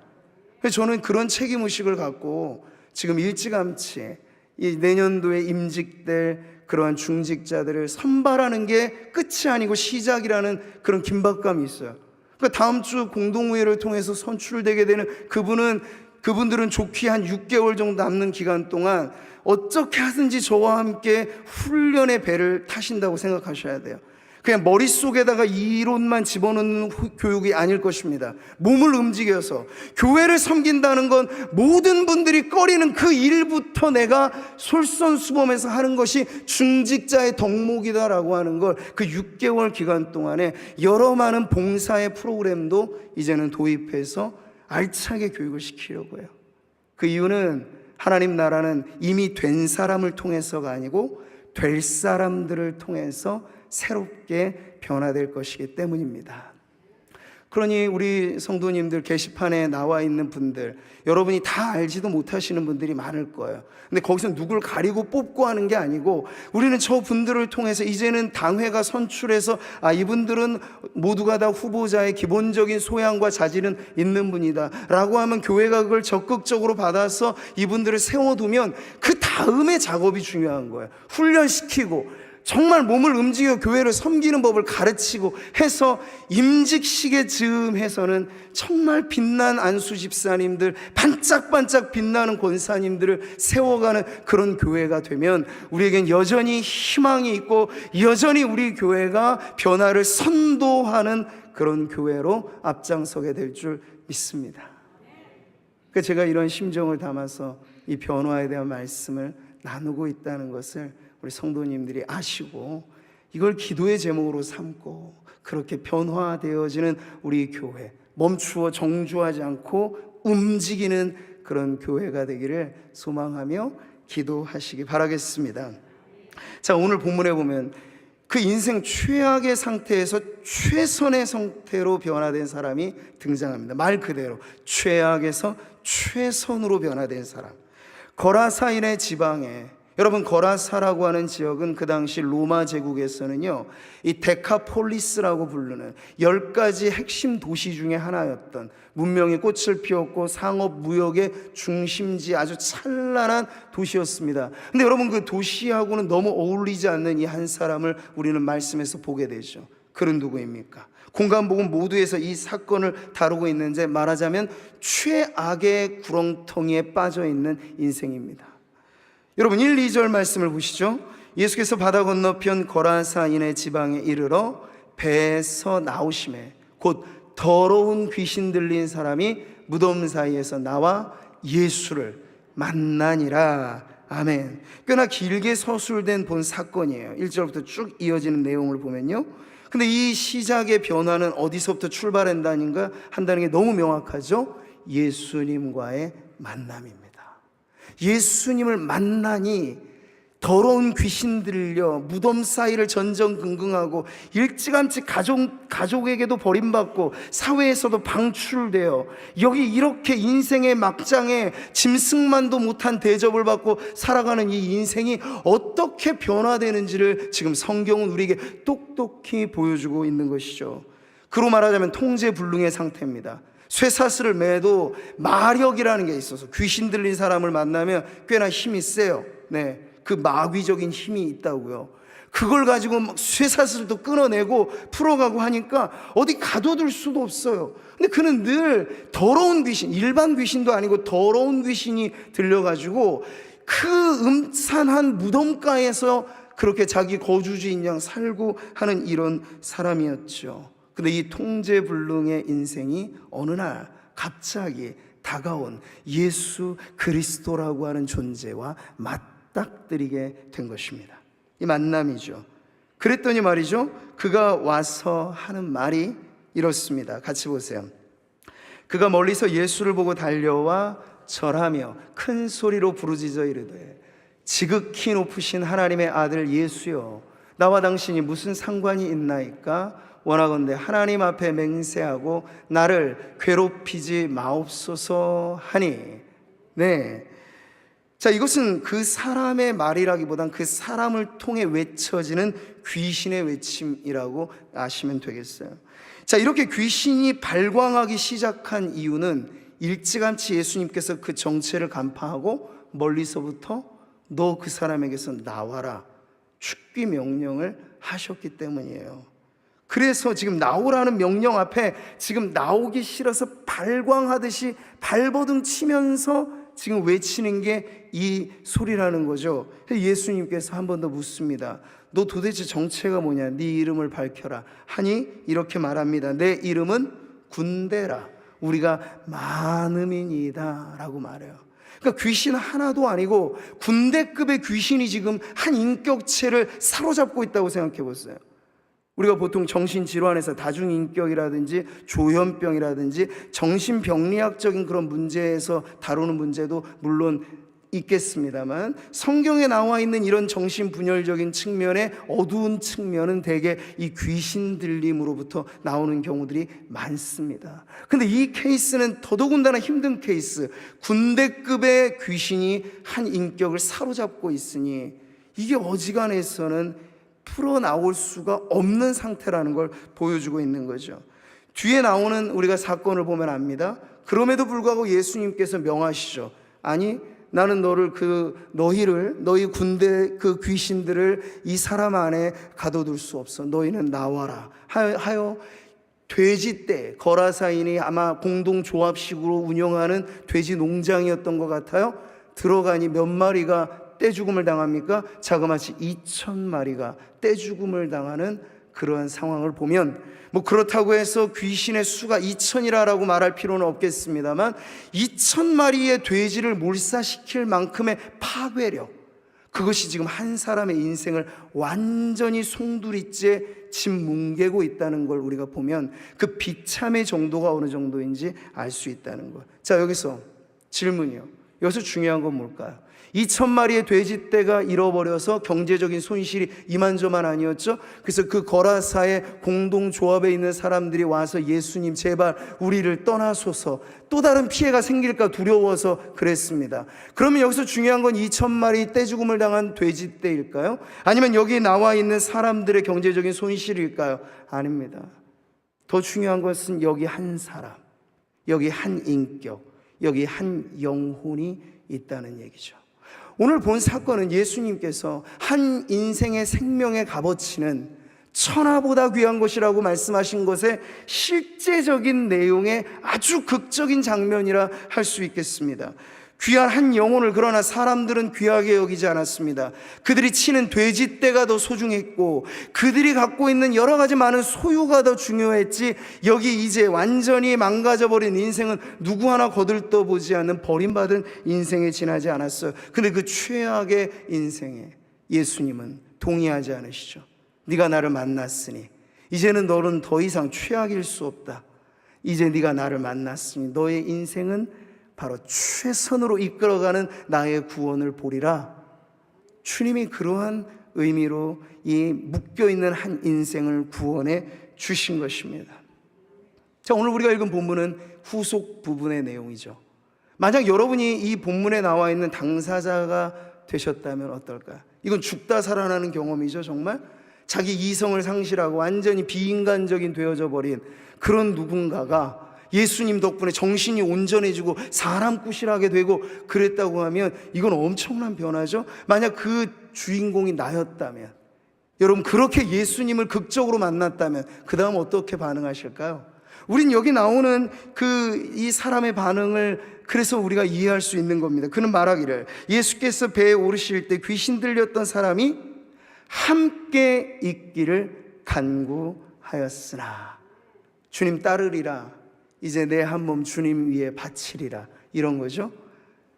그래서 저는 그런 책임의식을 갖고 지금 일찌감치 이 내년도에 임직될 그러한 중직자들을 선발하는 게 끝이 아니고 시작이라는 그런 긴박감이 있어요. 그러니까 다음 주 공동회의를 통해서 선출되게 되는 그분들은 좋게 한 6개월 정도 남는 기간 동안 어떻게 하든지 저와 함께 훈련의 배를 타신다고 생각하셔야 돼요. 그냥 머릿속에다가 이론만 집어넣는 교육이 아닐 것입니다. 몸을 움직여서 교회를 섬긴다는 건 모든 분들이 꺼리는 그 일부터 내가 솔선수범해서 하는 것이 중직자의 덕목이다라고 하는 걸 그 6개월 기간 동안에 여러 많은 봉사의 프로그램도 이제는 도입해서 알차게 교육을 시키려고 해요. 그 이유는 하나님 나라는 이미 된 사람을 통해서가 아니고 될 사람들을 통해서 새롭게 변화될 것이기 때문입니다. 그러니 우리 성도님들 게시판에 나와 있는 분들, 여러분이 다 알지도 못하시는 분들이 많을 거예요. 근데 거기서 누굴 가리고 뽑고 하는 게 아니고 우리는 저 분들을 통해서 이제는 당회가 선출해서 이분들은 모두가 다 후보자의 기본적인 소양과 자질은 있는 분이다 라고 하면 교회가 그걸 적극적으로 받아서 이분들을 세워두면 그 다음에 작업이 중요한 거예요. 훈련시키고 정말 몸을 움직여 교회를 섬기는 법을 가르치고 해서 임직식에 즈음해서는 정말 빛난 안수 집사님들, 반짝반짝 빛나는 권사님들을 세워가는 그런 교회가 되면 우리에겐 여전히 희망이 있고 여전히 우리 교회가 변화를 선도하는 그런 교회로 앞장서게 될 줄 믿습니다. 그래서 제가 이런 심정을 담아서 이 변화에 대한 말씀을 나누고 있다는 것을 우리 성도님들이 아시고 이걸 기도의 제목으로 삼고 그렇게 변화되어지는 우리 교회, 멈추어 정주하지 않고 움직이는 그런 교회가 되기를 소망하며 기도하시기 바라겠습니다. 자, 오늘 본문에 보면 그 인생 최악의 상태에서 최선의 상태로 변화된 사람이 등장합니다. 말 그대로 최악에서 최선으로 변화된 사람. 거라사인의 지방에, 여러분 거라사라고 하는 지역은 그 당시 로마 제국에서는요 이 데카폴리스라고 부르는 10가지 핵심 도시 중에 하나였던, 문명이 꽃을 피웠고 상업 무역의 중심지 아주 찬란한 도시였습니다. 근데 여러분 그 도시하고는 너무 어울리지 않는 이 한 사람을 우리는 말씀에서 보게 되죠. 그는 누구입니까? 공간복음 모두에서 이 사건을 다루고 있는데 말하자면 최악의 구렁텅이에 빠져 있는 인생입니다. 여러분 1, 2절 말씀을 보시죠. 예수께서 바다 건너편 거라사인의 지방에 이르러 배에서 나오심에 곧 더러운 귀신 들린 사람이 무덤 사이에서 나와 예수를 만나니라. 아멘. 꽤나 길게 서술된 본 사건이에요. 1절부터 쭉 이어지는 내용을 보면요, 근데 이 시작의 변화는 어디서부터 출발한다는 게 너무 명확하죠. 예수님과의 만남입니다. 예수님을 만나니 더러운 귀신 들려 무덤 사이를 전전긍긍하고 일찌감치 가족에게도 버림받고 사회에서도 방출되어 여기 이렇게 인생의 막장에 짐승만도 못한 대접을 받고 살아가는 이 인생이 어떻게 변화되는지를 지금 성경은 우리에게 똑똑히 보여주고 있는 것이죠. 그로 말하자면 통제불능의 상태입니다. 쇠사슬을 매도 마력이라는 게 있어서 귀신 들린 사람을 만나면 꽤나 힘이 세요. 네, 그 마귀적인 힘이 있다고요. 그걸 가지고 막 쇠사슬도 끊어내고 풀어가고 하니까 어디 가둬둘 수도 없어요. 근데 그는 늘 더러운 귀신, 일반 귀신도 아니고 더러운 귀신이 들려가지고 그 음산한 무덤가에서 그렇게 자기 거주지인 양 살고 하는 이런 사람이었죠. 근데 이 통제불능의 인생이 어느 날 갑자기 다가온 예수 그리스도라고 하는 존재와 맞닥뜨리게 된 것입니다. 이 만남이죠. 그랬더니 말이죠, 그가 와서 하는 말이 이렇습니다. 같이 보세요. 그가 멀리서 예수를 보고 달려와 절하며 큰 소리로 부르짖어 이르되 지극히 높으신 하나님의 아들 예수여, 나와 당신이 무슨 상관이 있나이까? 원하건대 하나님 앞에 맹세하고 나를 괴롭히지 마옵소서 하니. 네, 자, 이것은 그 사람의 말이라기보단 그 사람을 통해 외쳐지는 귀신의 외침이라고 아시면 되겠어요. 자, 이렇게 귀신이 발광하기 시작한 이유는 일찌감치 예수님께서 그 정체를 간파하고 멀리서부터 너 그 사람에게서 나와라 축기 명령을 하셨기 때문이에요. 그래서 지금 나오라는 명령 앞에 지금 나오기 싫어서 발광하듯이 발버둥 치면서 지금 외치는 게 이 소리라는 거죠. 예수님께서 한 번 더 묻습니다. 너 도대체 정체가 뭐냐? 네 이름을 밝혀라 하니 이렇게 말합니다. 내 이름은 군대라, 우리가 많음이니이다 라고 말해요. 그러니까 귀신 하나도 아니고 군대급의 귀신이 지금 한 인격체를 사로잡고 있다고 생각해 보세요. 우리가 보통 정신질환에서 다중인격이라든지 조현병이라든지 정신병리학적인 그런 문제에서 다루는 문제도 물론 있겠습니다만, 성경에 나와 있는 이런 정신분열적인 측면의 어두운 측면은 대개 이 귀신 들림으로부터 나오는 경우들이 많습니다. 근데 이 케이스는 더더군다나 힘든 케이스, 군대급의 귀신이 한 인격을 사로잡고 있으니 이게 어지간해서는 풀어나올 수가 없는 상태라는 걸 보여주고 있는 거죠. 뒤에 나오는 우리가 사건을 보면 압니다. 그럼에도 불구하고 예수님께서 명하시죠. 아니, 나는 너희 군대 그 귀신들을 이 사람 안에 가둬둘 수 없어. 너희는 나와라 하여 돼지떼, 거라사인이 아마 공동조합식으로 운영하는 돼지 농장이었던 것 같아요. 들어가니 몇 마리가 떼죽음을 당합니까? 자그마치 2,000마리가 떼죽음을 당하는 그러한 상황을 보면, 뭐 그렇다고 해서 귀신의 수가 2,000이라고 말할 필요는 없겠습니다만 2,000마리의 돼지를 몰사시킬 만큼의 파괴력, 그것이 지금 한 사람의 인생을 완전히 송두리째 짓뭉개고 있다는 걸 우리가 보면 그 비참의 정도가 어느 정도인지 알 수 있다는 것. 자, 여기서 질문이요. 여기서 중요한 건 뭘까요? 2,000마리의 돼지떼가 잃어버려서 경제적인 손실이 이만저만 아니었죠. 그래서 그 거라사의 공동조합에 있는 사람들이 와서 예수님 제발 우리를 떠나소서, 또 다른 피해가 생길까 두려워서 그랬습니다. 그러면 여기서 중요한 건 2,000마리 떼죽음을 당한 돼지떼일까요? 아니면 여기 나와 있는 사람들의 경제적인 손실일까요? 아닙니다. 더 중요한 것은 여기 한 사람, 여기 한 인격, 여기 한 영혼이 있다는 얘기죠. 오늘 본 사건은 예수님께서 한 인생의 생명의 값어치는 천하보다 귀한 것이라고 말씀하신 것의 실제적인 내용의 아주 극적인 장면이라 할 수 있겠습니다. 귀한 한 영혼을 그러나 사람들은 귀하게 여기지 않았습니다. 그들이 치는 돼지떼가 더 소중했고 그들이 갖고 있는 여러 가지 많은 소유가 더 중요했지, 여기 이제 완전히 망가져버린 인생은 누구 하나 거들떠보지 않는 버림받은 인생에 지나지 않았어요. 근데 그 최악의 인생에 예수님은 동의하지 않으시죠. 네가 나를 만났으니 이제는 너는 더 이상 최악일 수 없다. 이제 네가 나를 만났으니 너의 인생은 바로 최선으로 이끌어가는 나의 구원을 보리라. 주님이 그러한 의미로 이 묶여있는 한 인생을 구원해 주신 것입니다. 자, 오늘 우리가 읽은 본문은 후속 부분의 내용이죠. 만약 여러분이 이 본문에 나와 있는 당사자가 되셨다면 어떨까? 이건 죽다 살아나는 경험이죠. 정말 자기 이성을 상실하고 완전히 비인간적인 되어져 버린 그런 누군가가 예수님 덕분에 정신이 온전해지고 사람 꾸실하게 되고 그랬다고 하면 이건 엄청난 변화죠. 만약 그 주인공이 나였다면, 여러분 그렇게 예수님을 극적으로 만났다면 그 다음 어떻게 반응하실까요? 우린 여기 나오는 이 사람의 반응을 그래서 우리가 이해할 수 있는 겁니다. 그는 말하기를, 예수께서 배에 오르실 때 귀신 들렸던 사람이 함께 있기를 간구하였으나 주님 따르리라, 이제 내 한 몸 주님 위에 바치리라, 이런 거죠.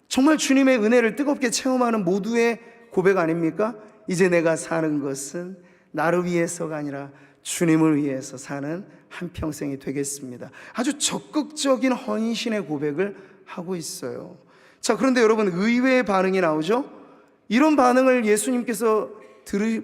정말 주님의 은혜를 뜨겁게 체험하는 모두의 고백 아닙니까? 이제 내가 사는 것은 나를 위해서가 아니라 주님을 위해서 사는 한평생이 되겠습니다. 아주 적극적인 헌신의 고백을 하고 있어요. 자, 그런데 여러분 의외의 반응이 나오죠. 이런 반응을 예수님께서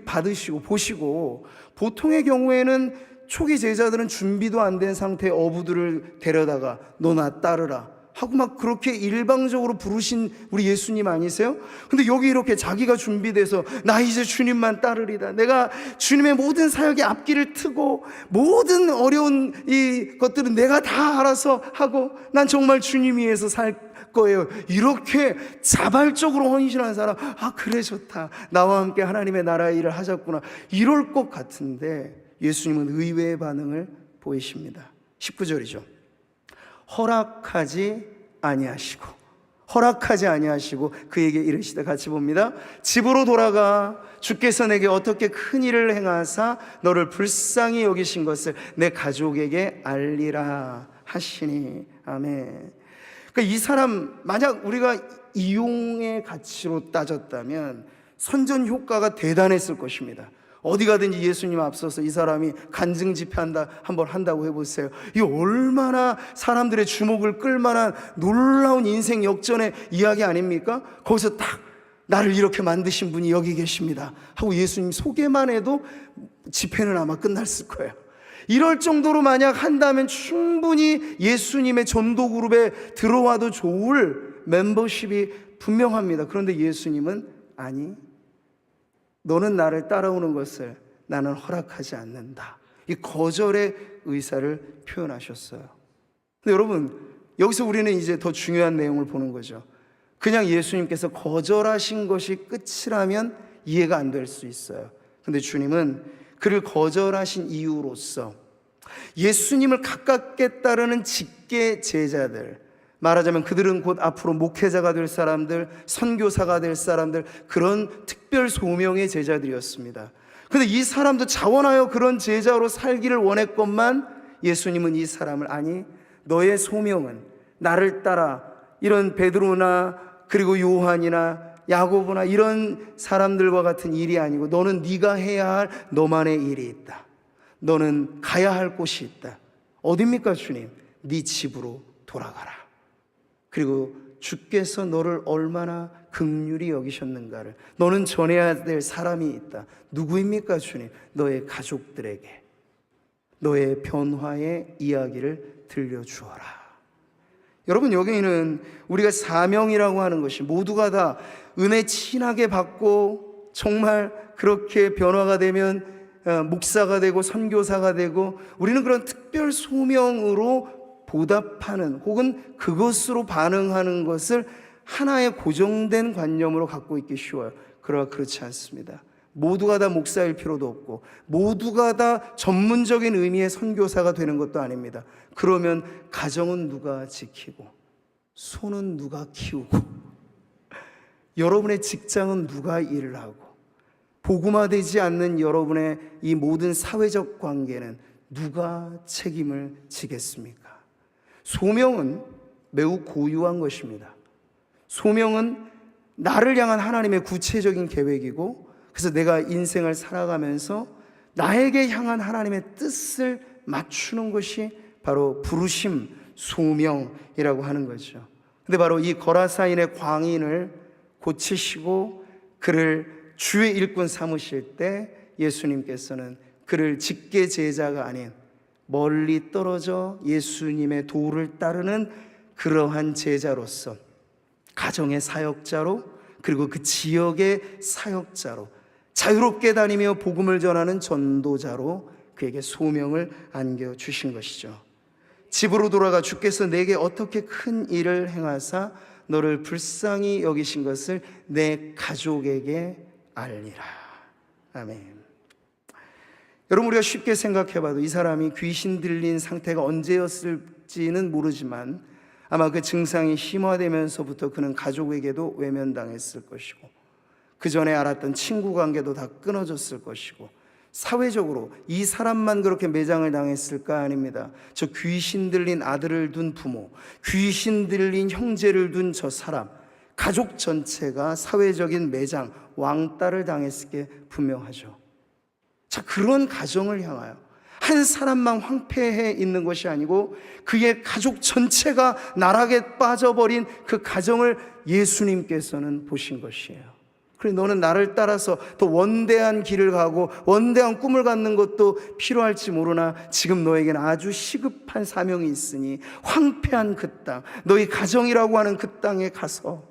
받으시고 보시고, 보통의 경우에는 초기 제자들은 준비도 안 된 상태의 어부들을 데려다가 너 나 따르라 하고 막 그렇게 일방적으로 부르신 우리 예수님 아니세요? 근데 여기 이렇게 자기가 준비돼서 나 이제 주님만 따르리다, 내가 주님의 모든 사역에 앞길을 트고 모든 어려운 이 것들은 내가 다 알아서 하고 난 정말 주님 위해서 살 거예요, 이렇게 자발적으로 헌신하는 사람, 아 그래 좋다, 나와 함께 하나님의 나라의 일을 하자꾸나, 이럴 것 같은데 예수님은 의외의 반응을 보이십니다. 19절이죠. 허락하지 아니하시고 그에게 이르시되, 같이 봅니다. 집으로 돌아가 주께서 내게 어떻게 큰 일을 행하사 너를 불쌍히 여기신 것을 내 가족에게 알리라 하시니. 아멘. 그러니까 이 사람, 만약 우리가 이용의 가치로 따졌다면 선전 효과가 대단했을 것입니다. 어디 가든지 예수님 앞서서 이 사람이 간증 집회한다 한번 한다고 해보세요. 이 얼마나 사람들의 주목을 끌만한 놀라운 인생 역전의 이야기 아닙니까? 거기서 딱 나를 이렇게 만드신 분이 여기 계십니다 하고 예수님 소개만 해도 집회는 아마 끝났을 거예요. 이럴 정도로 만약 한다면 충분히 예수님의 전도 그룹에 들어와도 좋을 멤버십이 분명합니다. 그런데 예수님은 아니, 너는 나를 따라오는 것을 나는 허락하지 않는다, 이 거절의 의사를 표현하셨어요. 근데 여러분 여기서 우리는 이제 더 중요한 내용을 보는 거죠. 그냥 예수님께서 거절하신 것이 끝이라면 이해가 안 될 수 있어요. 근데 주님은 그를 거절하신 이유로서 예수님을 가깝게 따르는 직계 제자들, 말하자면 그들은 곧 앞으로 목회자가 될 사람들, 선교사가 될 사람들, 그런 특별 소명의 제자들이었습니다. 그런데 이 사람도 자원하여 그런 제자로 살기를 원했건만 예수님은 이 사람을, 아니 너의 소명은 나를 따라, 이런 베드로나 그리고 요한이나 야고보나 이런 사람들과 같은 일이 아니고 너는 네가 해야 할 너만의 일이 있다. 너는 가야 할 곳이 있다. 어디입니까 주님? 네 집으로 돌아가라. 그리고 주께서 너를 얼마나 긍휼히 여기셨는가를, 너는 전해야 될 사람이 있다. 누구입니까 주님? 너의 가족들에게 너의 변화의 이야기를 들려주어라. 여러분 여기는 우리가 사명이라고 하는 것이 모두가 다 은혜 친하게 받고 정말 그렇게 변화가 되면 목사가 되고 선교사가 되고, 우리는 그런 특별 소명으로 보답하는 혹은 그것으로 반응하는 것을 하나의 고정된 관념으로 갖고 있기 쉬워요. 그러나 그렇지 않습니다. 모두가 다 목사일 필요도 없고 모두가 다 전문적인 의미의 선교사가 되는 것도 아닙니다. 그러면 가정은 누가 지키고 소는 누가 키우고 여러분의 직장은 누가 일을 하고 복음화되지 않는 여러분의 이 모든 사회적 관계는 누가 책임을 지겠습니까? 소명은 매우 고유한 것입니다. 소명은 나를 향한 하나님의 구체적인 계획이고, 그래서 내가 인생을 살아가면서 나에게 향한 하나님의 뜻을 맞추는 것이 바로 부르심, 소명이라고 하는 거죠. 근데 바로 이 거라사인의 광인을 고치시고 그를 주의 일꾼 삼으실 때 예수님께서는 그를 직계 제자가 아닌 멀리 떨어져 예수님의 도를 따르는 그러한 제자로서 가정의 사역자로, 그리고 그 지역의 사역자로, 자유롭게 다니며 복음을 전하는 전도자로 그에게 소명을 안겨주신 것이죠. 집으로 돌아가 주께서 내게 어떻게 큰 일을 행하사 너를 불쌍히 여기신 것을 내 가족에게 알리라. 아멘. 여러분, 우리가 쉽게 생각해봐도 이 사람이 귀신 들린 상태가 언제였을지는 모르지만 아마 그 증상이 심화되면서부터 그는 가족에게도 외면당했을 것이고, 그 전에 알았던 친구 관계도 다 끊어졌을 것이고, 사회적으로 이 사람만 그렇게 매장을 당했을까? 아닙니다. 저 귀신 들린 아들을 둔 부모, 귀신 들린 형제를 둔 저 사람, 가족 전체가 사회적인 매장, 왕따를 당했을 게 분명하죠. 자, 그런 가정을 향하여 한 사람만 황폐해 있는 것이 아니고 그의 가족 전체가 나락에 빠져버린 그 가정을 예수님께서는 보신 것이에요. 그래, 너는 나를 따라서 더 원대한 길을 가고 원대한 꿈을 갖는 것도 필요할지 모르나 지금 너에게는 아주 시급한 사명이 있으니 황폐한 그 땅, 너희 가정이라고 하는 그 땅에 가서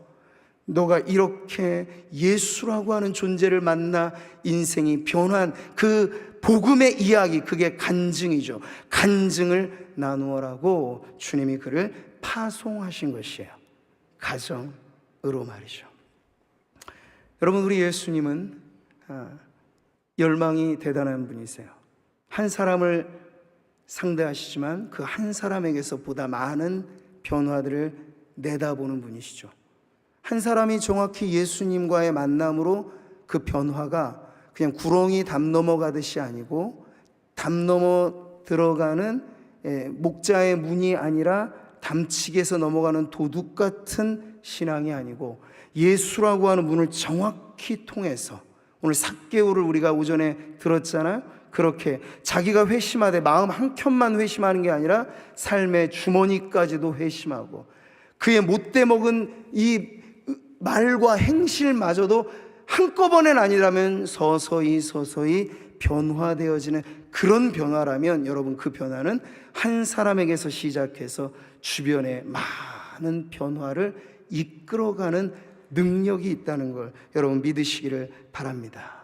너가 이렇게 예수라고 하는 존재를 만나 인생이 변한 그 복음의 이야기, 그게 간증이죠. 간증을 나누어라고 주님이 그를 파송하신 것이에요. 가정으로 말이죠. 여러분, 우리 예수님은 열망이 대단한 분이세요. 한 사람을 상대하시지만 그 한 사람에게서 보다 많은 변화들을 내다보는 분이시죠. 한 사람이 정확히 예수님과의 만남으로 그 변화가 그냥 구렁이 담 넘어가듯이 아니고 담 넘어 들어가는 목자의 문이 아니라 담치기에서 넘어가는 도둑 같은 신앙이 아니고 예수라고 하는 문을 정확히 통해서, 오늘 삭개오를 우리가 오전에 들었잖아요. 그렇게 자기가 회심하되 마음 한켠만 회심하는 게 아니라 삶의 주머니까지도 회심하고 그의 못돼 먹은 이 말과 행실마저도 한꺼번엔 아니라면 서서히 변화되어지는 그런 변화라면 여러분, 그 변화는 한 사람에게서 시작해서 주변의 많은 변화를 이끌어가는 능력이 있다는 걸 여러분 믿으시기를 바랍니다.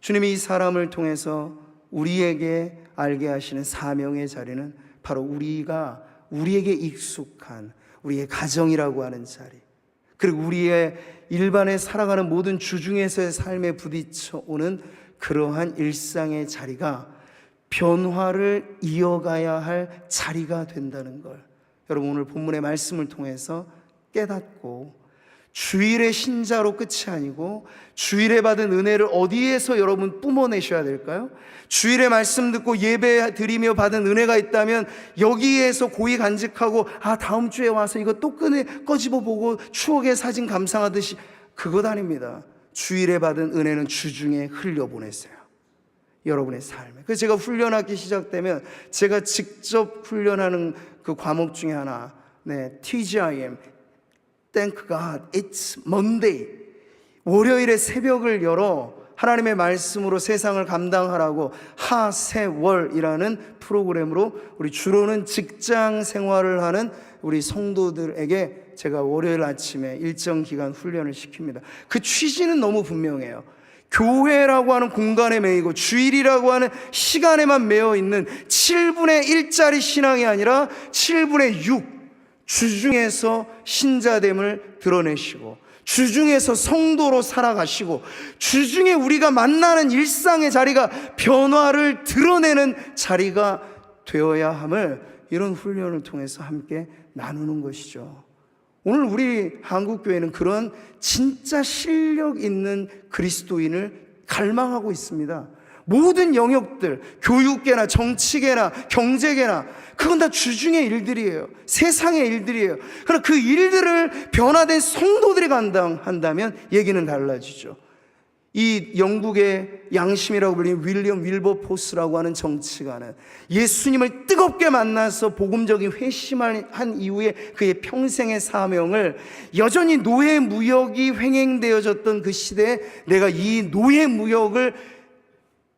주님이 이 사람을 통해서 우리에게 알게 하시는 사명의 자리는 바로 우리에게 익숙한 우리의 가정이라고 하는 자리, 그리고 우리의 일반에 살아가는 모든 주중에서의 삶에 부딪혀 오는 그러한 일상의 자리가 변화를 이어가야 할 자리가 된다는 걸 여러분 오늘 본문의 말씀을 통해서 깨닫고, 주일의 신자로 끝이 아니고 주일에 받은 은혜를 어디에서 여러분 뿜어내셔야 될까요? 주일에 말씀 듣고 예배 드리며 받은 은혜가 있다면 여기에서 고이 간직하고 다음 주에 와서 이거 또 꺼집어 보고 추억의 사진 감상하듯이, 그것 아닙니다. 주일에 받은 은혜는 주중에 흘려보내세요. 여러분의 삶에. 그래서 제가 훈련하기 시작되면 제가 직접 훈련하는 그 과목 중에 하나, TGIM, Thank God It's Monday, 월요일에 새벽을 열어 하나님의 말씀으로 세상을 감당하라고 하세월이라는 프로그램으로 우리 주로는 직장 생활을 하는 우리 성도들에게 제가 월요일 아침에 일정 기간 훈련을 시킵니다. 그 취지는 너무 분명해요. 교회라고 하는 공간에 매이고 주일이라고 하는 시간에만 매여 있는 7분의 1짜리 신앙이 아니라 7분의 6, 주중에서 신자됨을 드러내시고 주중에서 성도로 살아가시고 주중에 우리가 만나는 일상의 자리가 변화를 드러내는 자리가 되어야 함을 이런 훈련을 통해서 함께 나누는 것이죠. 오늘 우리 한국교회는 그런 진짜 실력 있는 그리스도인을 갈망하고 있습니다. 모든 영역들, 교육계나 정치계나 경제계나 그건 다 주중의 일들이에요. 세상의 일들이에요. 그러나 그 일들을 변화된 성도들이 감당한다면 얘기는 달라지죠. 이 영국의 양심이라고 불리는 윌리엄 윌버포스라고 하는 정치가는 예수님을 뜨겁게 만나서 복음적인 회심을 한 이후에 그의 평생의 사명을 여전히 노예 무역이 횡행되어졌던 그 시대에 내가 이 노예 무역을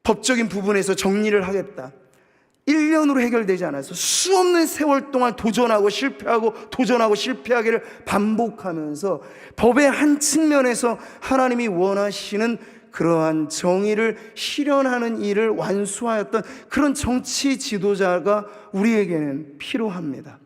법적인 부분에서 정리를 하겠다. 1년으로 해결되지 않아서 수없는 세월 동안 도전하고 실패하고 도전하고 실패하기를 반복하면서 법의 한 측면에서 하나님이 원하시는 그러한 정의를 실현하는 일을 완수하였던 그런 정치 지도자가 우리에게는 필요합니다.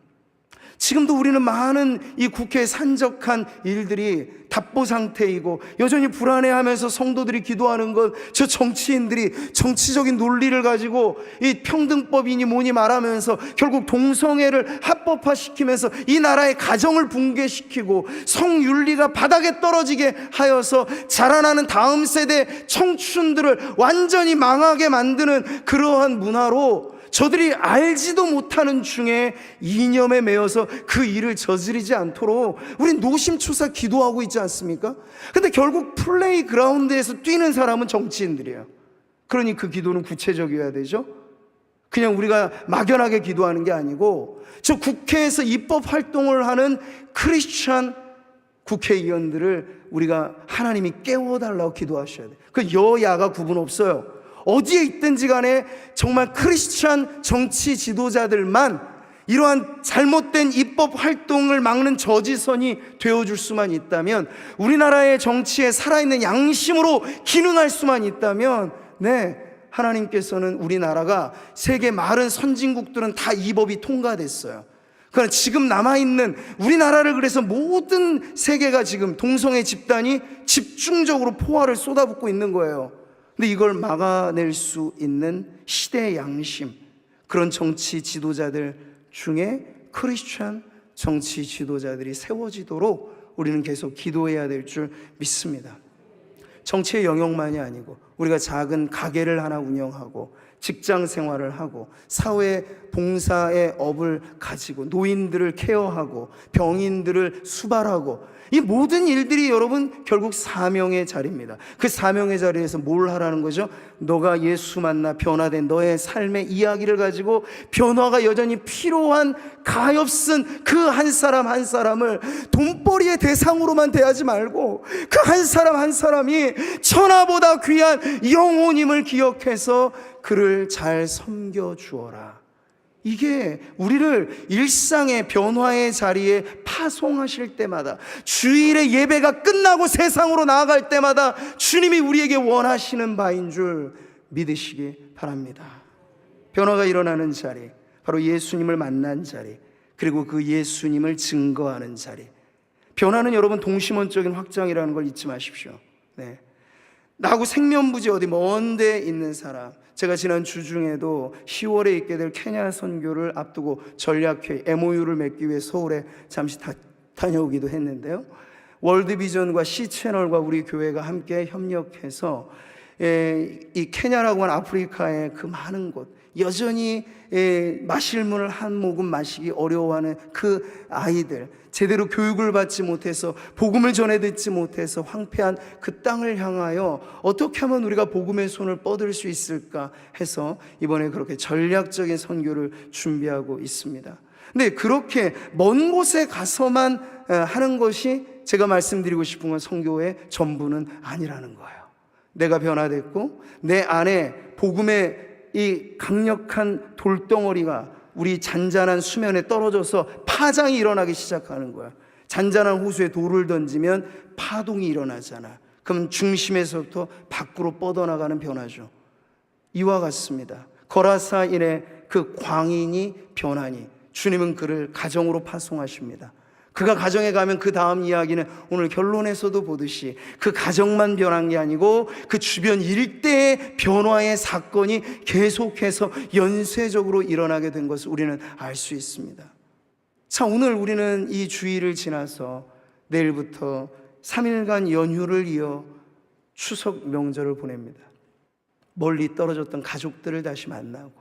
지금도 우리는 많은 이 국회에 산적한 일들이 답보 상태이고 여전히 불안해하면서 성도들이 기도하는 것, 저 정치인들이 정치적인 논리를 가지고 이 평등법이니 뭐니 말하면서 결국 동성애를 합법화시키면서 이 나라의 가정을 붕괴시키고 성윤리가 바닥에 떨어지게 하여서 자라나는 다음 세대 청춘들을 완전히 망하게 만드는 그러한 문화로 저들이 알지도 못하는 중에 이념에 매여서 그 일을 저지르지 않도록 우린 노심초사 기도하고 있지 않습니까? 근데 결국 플레이그라운드에서 뛰는 사람은 정치인들이에요. 그러니 그 기도는 구체적이어야 되죠. 그냥 우리가 막연하게 기도하는 게 아니고 저 국회에서 입법 활동을 하는 크리스찬 국회의원들을 우리가 하나님이 깨워달라고 기도하셔야 돼요. 그 여야가 구분 없어요. 어디에 있든지 간에 정말 크리스찬 정치 지도자들만 이러한 잘못된 입법 활동을 막는 저지선이 되어줄 수만 있다면, 우리나라의 정치에 살아있는 양심으로 기능할 수만 있다면, 하나님께서는 우리나라가 세계 많은 선진국들은 다 이 법이 통과됐어요. 그러나 지금 남아있는 우리나라를 그래서 모든 세계가 지금 동성애 집단이 집중적으로 포화를 쏟아붓고 있는 거예요. 근데 이걸 막아낼 수 있는 시대의 양심, 그런 정치 지도자들 중에 크리스찬 정치 지도자들이 세워지도록 우리는 계속 기도해야 될 줄 믿습니다. 정치의 영역만이 아니고 우리가 작은 가게를 하나 운영하고 직장 생활을 하고 사회 봉사의 업을 가지고 노인들을 케어하고 병인들을 수발하고, 이 모든 일들이 여러분 결국 사명의 자리입니다. 그 사명의 자리에서 뭘 하라는 거죠? 너가 예수 만나 변화된 너의 삶의 이야기를 가지고 변화가 여전히 필요한 가엾은 그 한 사람 한 사람을 돈벌이의 대상으로만 대하지 말고 그 한 사람 한 사람이 천하보다 귀한 영혼임을 기억해서 그를 잘 섬겨주어라. 이게 우리를 일상의 변화의 자리에 파송하실 때마다, 주일의 예배가 끝나고 세상으로 나아갈 때마다 주님이 우리에게 원하시는 바인 줄 믿으시기 바랍니다. 변화가 일어나는 자리, 바로 예수님을 만난 자리, 그리고 그 예수님을 증거하는 자리. 변화는 여러분 동시원적인 확장이라는 걸 잊지 마십시오. 나하고 생면부지 어디 먼 데 있는 사람, 제가 지난 주 중에도 10월에 있게 될 케냐 선교를 앞두고 전략회의 MOU를 맺기 위해 서울에 잠시 다녀오기도 했는데요, 월드비전과 C채널과 우리 교회가 함께 협력해서 이 케냐라고 하는 아프리카의 그 많은 곳, 여전히 마실 물을 한 모금 마시기 어려워하는 그 아이들, 제대로 교육을 받지 못해서 복음을 전해 듣지 못해서 황폐한 그 땅을 향하여 어떻게 하면 우리가 복음의 손을 뻗을 수 있을까 해서 이번에 그렇게 전략적인 선교를 준비하고 있습니다. 근데 그렇게 먼 곳에 가서만 하는 것이 제가 말씀드리고 싶은 건 선교의 전부는 아니라는 거예요. 내가 변화됐고 내 안에 복음의 이 강력한 돌덩어리가 우리 잔잔한 수면에 떨어져서 파장이 일어나기 시작하는 거야. 잔잔한 호수에 돌을 던지면 파동이 일어나잖아. 그럼 중심에서부터 밖으로 뻗어나가는 변화죠. 이와 같습니다. 거라사인의 그 광인이 변하니 주님은 그를 가정으로 파송하십니다. 그가 가정에 가면 그 다음 이야기는 오늘 결론에서도 보듯이 그 가정만 변한 게 아니고 그 주변 일대의 변화의 사건이 계속해서 연쇄적으로 일어나게 된 것을 우리는 알 수 있습니다. 자, 오늘 우리는 이 주일을 지나서 내일부터 3일간 연휴를 이어 추석 명절을 보냅니다. 멀리 떨어졌던 가족들을 다시 만나고,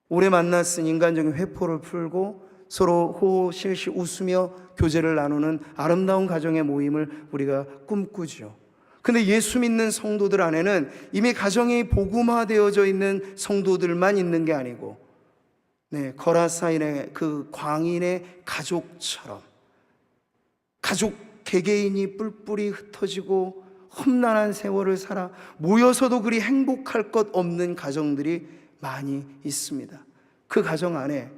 오래 만났은 인간적인 회포를 풀고 서로 호호실실 웃으며 교제를 나누는 아름다운 가정의 모임을 우리가 꿈꾸죠. 근데 예수 믿는 성도들 안에는 이미 가정이 복음화되어져 있는 성도들만 있는 게 아니고, 거라사인의 그 광인의 가족처럼 가족 개개인이 뿔뿔이 흩어지고 험난한 세월을 살아 모여서도 그리 행복할 것 없는 가정들이 많이 있습니다. 그 가정 안에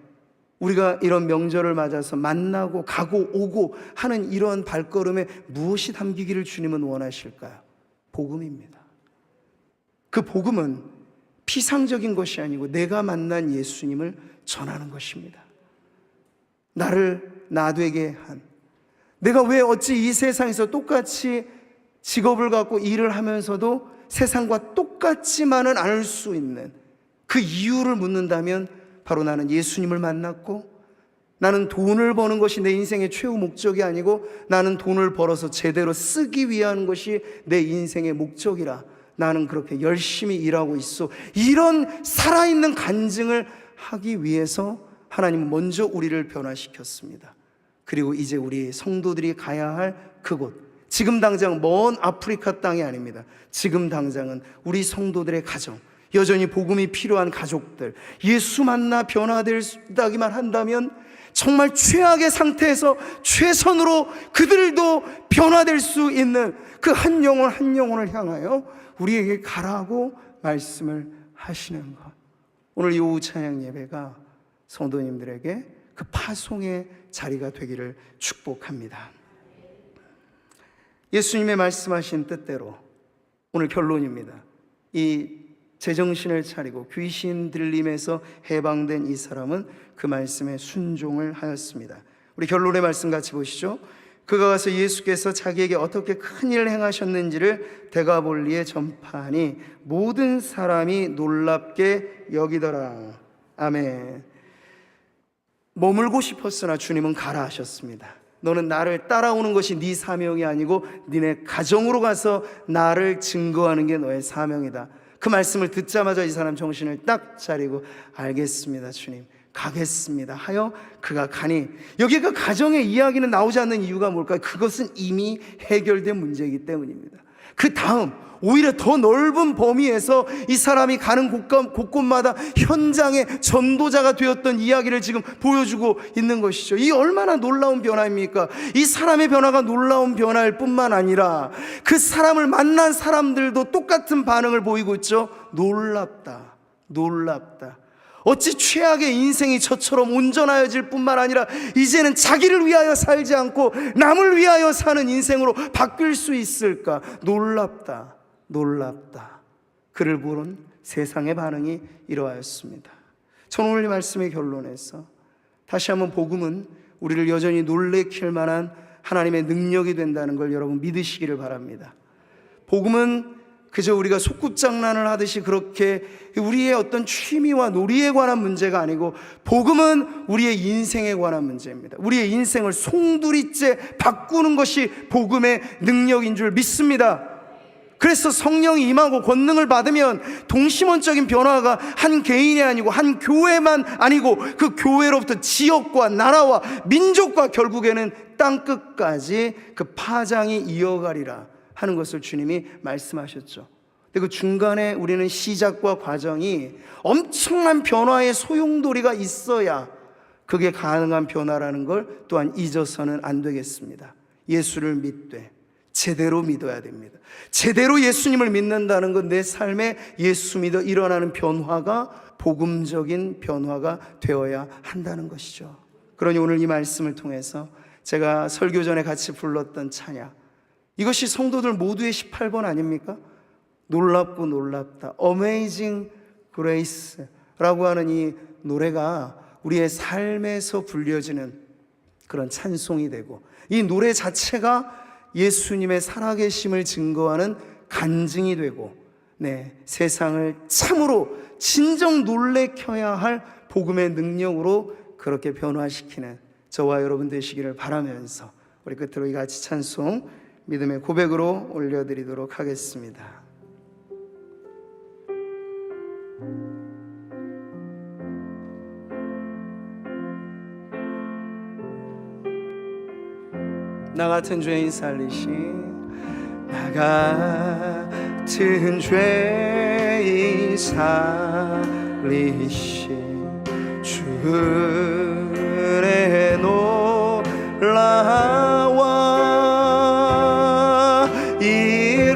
우리가 이런 명절을 맞아서 만나고 가고 오고 하는 이러한 발걸음에 무엇이 담기기를 주님은 원하실까요? 복음입니다. 그 복음은 피상적인 것이 아니고 내가 만난 예수님을 전하는 것입니다. 나를 나되게 한, 내가 왜 어찌 이 세상에서 똑같이 직업을 갖고 일을 하면서도 세상과 똑같지만은 않을 수 있는 그 이유를 묻는다면 바로 나는 예수님을 만났고, 나는 돈을 버는 것이 내 인생의 최후 목적이 아니고 나는 돈을 벌어서 제대로 쓰기 위한 것이 내 인생의 목적이라 나는 그렇게 열심히 일하고 있어. 이런 살아있는 간증을 하기 위해서 하나님은 먼저 우리를 변화시켰습니다. 그리고 이제 우리 성도들이 가야 할 그곳, 지금 당장 먼 아프리카 땅이 아닙니다. 지금 당장은 우리 성도들의 가정, 여전히 복음이 필요한 가족들, 예수 만나 변화되기만 한다면 정말 최악의 상태에서 최선으로 그들도 변화될 수 있는 그 한 영혼 한 영혼을 향하여 우리에게 가라고 말씀을 하시는 것. 오늘 이 오후 찬양 예배가 성도님들에게 그 파송의 자리가 되기를 축복합니다. 예수님의 말씀하신 뜻대로 오늘 결론입니다. 이 제정신을 차리고 귀신 들림에서 해방된 이 사람은 그 말씀에 순종을 하였습니다. 우리 결론의 말씀 같이 보시죠. 그가 가서 예수께서 자기에게 어떻게 큰 일을 행하셨는지를 데가볼리에 전파하니 모든 사람이 놀랍게 여기더라. 아멘. 머물고 싶었으나 주님은 가라 하셨습니다. 너는 나를 따라오는 것이 네 사명이 아니고 니네 가정으로 가서 나를 증거하는 게 너의 사명이다. 그 말씀을 듣자마자 이 사람 정신을 딱 차리고 알겠습니다 주님, 가겠습니다 하여 그가 가니, 여기 그 가정의 이야기는 나오지 않는 이유가 뭘까요? 그것은 이미 해결된 문제이기 때문입니다. 그 다음 오히려 더 넓은 범위에서 이 사람이 가는 곳곳마다 현장의 전도자가 되었던 이야기를 지금 보여주고 있는 것이죠. 이 얼마나 놀라운 변화입니까? 이 사람의 변화가 놀라운 변화일 뿐만 아니라 그 사람을 만난 사람들도 똑같은 반응을 보이고 있죠. 놀랍다, 놀랍다. 어찌 최악의 인생이 저처럼 온전하여질 뿐만 아니라 이제는 자기를 위하여 살지 않고 남을 위하여 사는 인생으로 바뀔 수 있을까? 놀랍다, 놀랍다. 그를 보는 세상의 반응이 이러하였습니다. 저는 오늘 이 말씀의 결론에서 다시 한번 복음은 우리를 여전히 놀래킬 만한 하나님의 능력이 된다는 걸 여러분 믿으시기를 바랍니다. 복음은 그저 우리가 소꿉장난을 하듯이 그렇게 우리의 어떤 취미와 놀이에 관한 문제가 아니고, 복음은 우리의 인생에 관한 문제입니다. 우리의 인생을 송두리째 바꾸는 것이 복음의 능력인 줄 믿습니다. 그래서 성령이 임하고 권능을 받으면 동심원적인 변화가 한 개인이 아니고 한 교회만 아니고 그 교회로부터 지역과 나라와 민족과 결국에는 땅끝까지 그 파장이 이어가리라 하는 것을 주님이 말씀하셨죠. 근데 그 중간에 우리는 시작과 과정이 엄청난 변화의 소용돌이가 있어야 그게 가능한 변화라는 걸 또한 잊어서는 안 되겠습니다. 예수를 믿되 제대로 믿어야 됩니다. 제대로 예수님을 믿는다는 건 내 삶에 예수 믿어 일어나는 변화가 복음적인 변화가 되어야 한다는 것이죠. 그러니 오늘 이 말씀을 통해서 제가 설교 전에 같이 불렀던 찬양, 이것이 성도들 모두의 18번 아닙니까? 놀랍고 놀랍다, Amazing Grace라고 하는 이 노래가 우리의 삶에서 불려지는 그런 찬송이 되고, 이 노래 자체가 예수님의 살아계심을 증거하는 간증이 되고, 세상을 참으로 진정 놀래켜야 할 복음의 능력으로 그렇게 변화시키는 저와 여러분 되시기를 바라면서 우리 끝으로 이 같이 찬송 믿음의 고백으로 올려드리도록 하겠습니다. 나 같은 죄인 살리신, 나 같은 죄인 살리신 주 은혜 놀라와 잃었던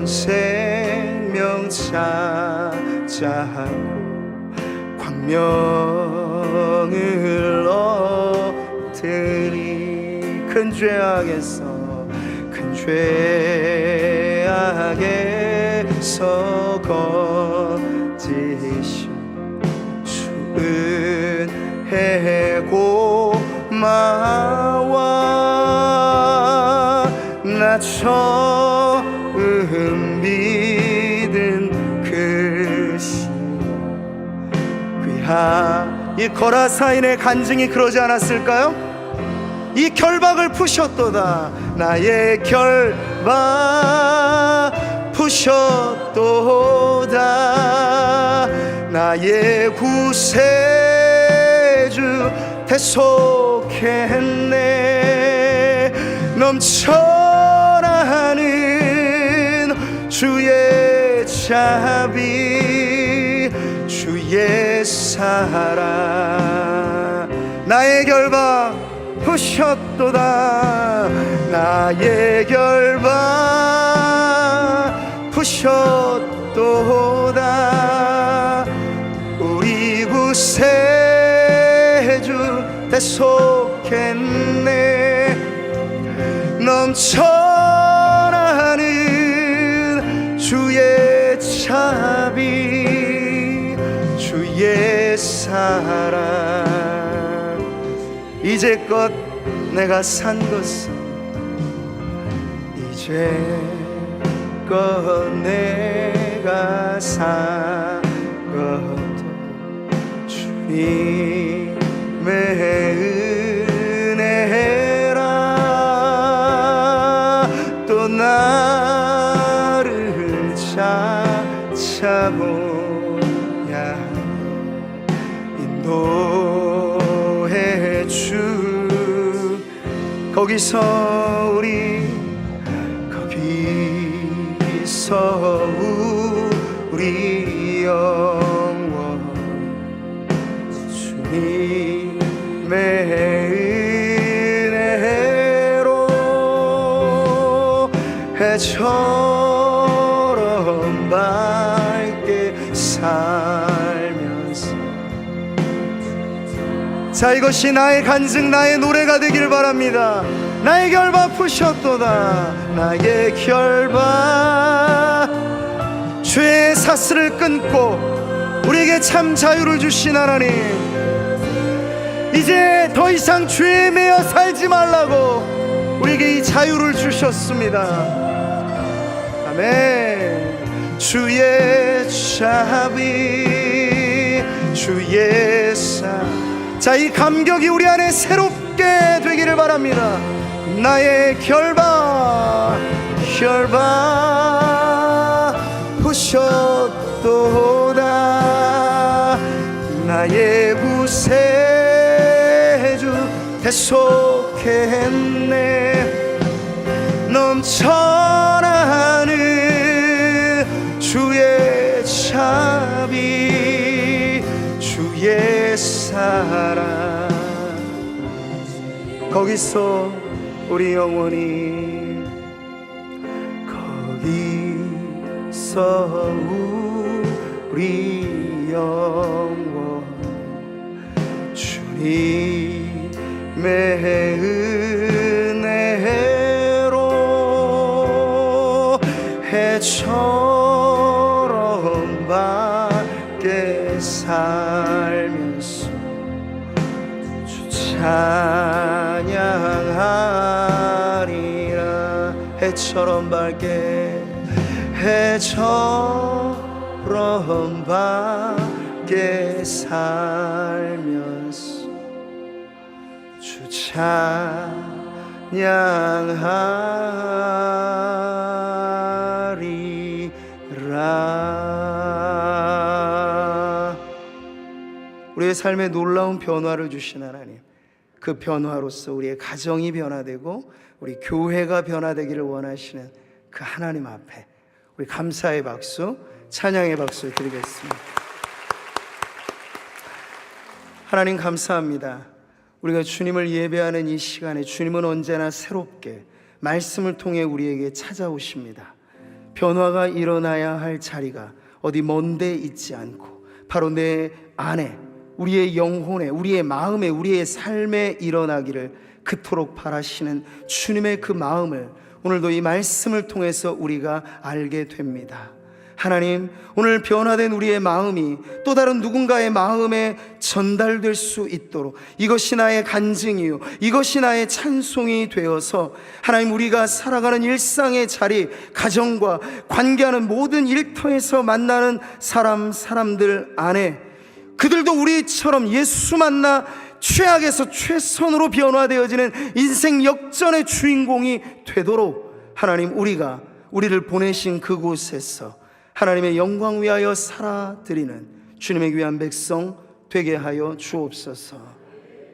생명 찾아고 광명을 얻으니 큰 죄악에서 건지신 주 은혜 고마워 나 처음 믿은 그 신 귀한 이 거라사인의 간증이 그러지 않았을까요? 이 결박을 푸셨도다 나의 결박 푸셨도다 나의 구세주 대속했네 넘쳐나는 주의 자비 주의 사랑 나의 결박 푸셨도다 나의 결박 푸셨도다 우리 구세주 대속했네 넘쳐나는 주의 자비 주의 사랑 이제껏 내가 산 것은 이제껏 내가 산 것도 주님의 은혜라 또 나를 찾아보냐 인도해 주 거기서 우리 영원 주님의 은혜로 해처럼 밝게 살면서 자 이것이 나의 간증 나의 노래가 되길 바랍니다 나의 결박 푸셨도다 나의 결박 죄의 사슬을 끊고 우리에게 참 자유를 주신 하나님 이제 더 이상 죄에 매여 살지 말라고 우리에게 이 자유를 주셨습니다 아멘 주의 자비 주의 사랑 자 이 감격이 우리 안에 새롭게 되기를 바랍니다 나의 결박 푸셨도다 나의 구세주 대속했네 넘쳐나는 주의 자비 주의 사랑 거기서 우리 영원히 거기서 우리 영원 주님의 은혜로 해처럼 밝게 살면서 주 찬양하리라 해처럼 밝게 해처럼 밝게 살면서 주 찬양하리라 우리의 삶에 놀라운 변화를 주신 하나님 그 변화로서 우리의 가정이 변화되고 우리 교회가 변화되기를 원하시는 그 하나님 앞에 우리 감사의 박수, 찬양의 박수 드리겠습니다. 하나님 감사합니다. 우리가 주님을 예배하는 이 시간에 주님은 언제나 새롭게 말씀을 통해 우리에게 찾아오십니다. 변화가 일어나야 할 자리가 어디 먼데 있지 않고 바로 내 안에, 우리의 영혼에, 우리의 마음에, 우리의 삶에 일어나기를 그토록 바라시는 주님의 그 마음을 오늘도 이 말씀을 통해서 우리가 알게 됩니다. 하나님, 오늘 변화된 우리의 마음이 또 다른 누군가의 마음에 전달될 수 있도록 이것이 나의 간증이요, 이것이 나의 찬송이 되어서 하나님, 우리가 살아가는 일상의 자리, 가정과 관계하는 모든 일터에서 만나는 사람들 안에 그들도 우리처럼 예수 만나 최악에서 최선으로 변화되어지는 인생 역전의 주인공이 되도록 하나님, 우리를 보내신 그곳에서 하나님의 영광 위하여 살아드리는 주님의 귀한 백성 되게 하여 주옵소서.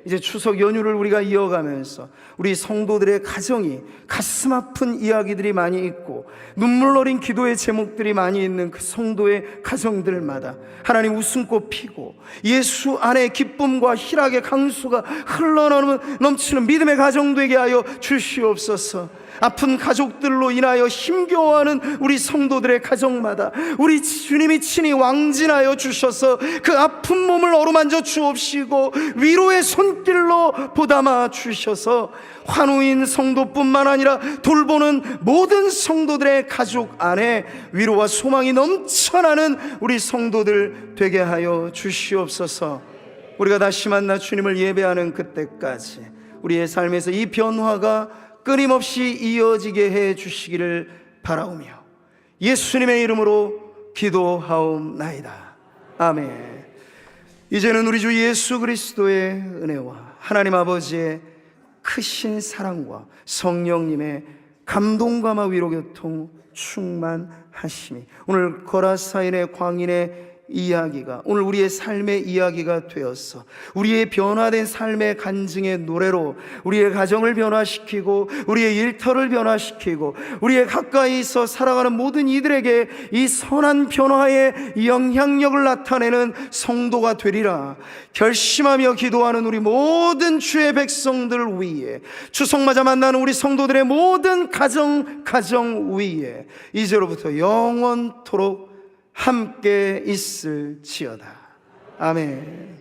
이제 추석 연휴를 우리가 이어가면서 우리 성도들의 가정이 가슴 아픈 이야기들이 많이 있고 눈물 어린 기도의 제목들이 많이 있는 그 성도의 가정들마다 하나님 웃음꽃 피고 예수 안에 기쁨과 희락의 강수가 흘러넘치는 믿음의 가정 되게 하여 주시옵소서. 아픈 가족들로 인하여 힘겨워하는 우리 성도들의 가정마다 우리 주님이 친히 왕진하여 주셔서 그 아픈 몸을 어루만져 주옵시고 위로의 손길로 보담아 주셔서 환우인 성도뿐만 아니라 돌보는 모든 성도들의 가족 안에 위로와 소망이 넘쳐나는 우리 성도들 되게 하여 주시옵소서. 우리가 다시 만나 주님을 예배하는 그때까지 우리의 삶에서 이 변화가 끊임없이 이어지게 해 주시기를 바라오며 예수님의 이름으로 기도하옵나이다. 아멘. 이제는 우리 주 예수 그리스도의 은혜와 하나님 아버지의 크신 사랑과 성령님의 감동감화 위로교통 충만하심이 오늘 거라사인의 광인의 이야기가 오늘 우리의 삶의 이야기가 되어서 우리의 변화된 삶의 간증의 노래로 우리의 가정을 변화시키고 우리의 일터를 변화시키고 우리의 가까이서 살아가는 모든 이들에게 이 선한 변화의 영향력을 나타내는 성도가 되리라 결심하며 기도하는 우리 모든 주의 백성들 위에, 추석맞아 만나는 우리 성도들의 모든 가정 위에 이제로부터 영원토록 함께 있을지어다. 아멘.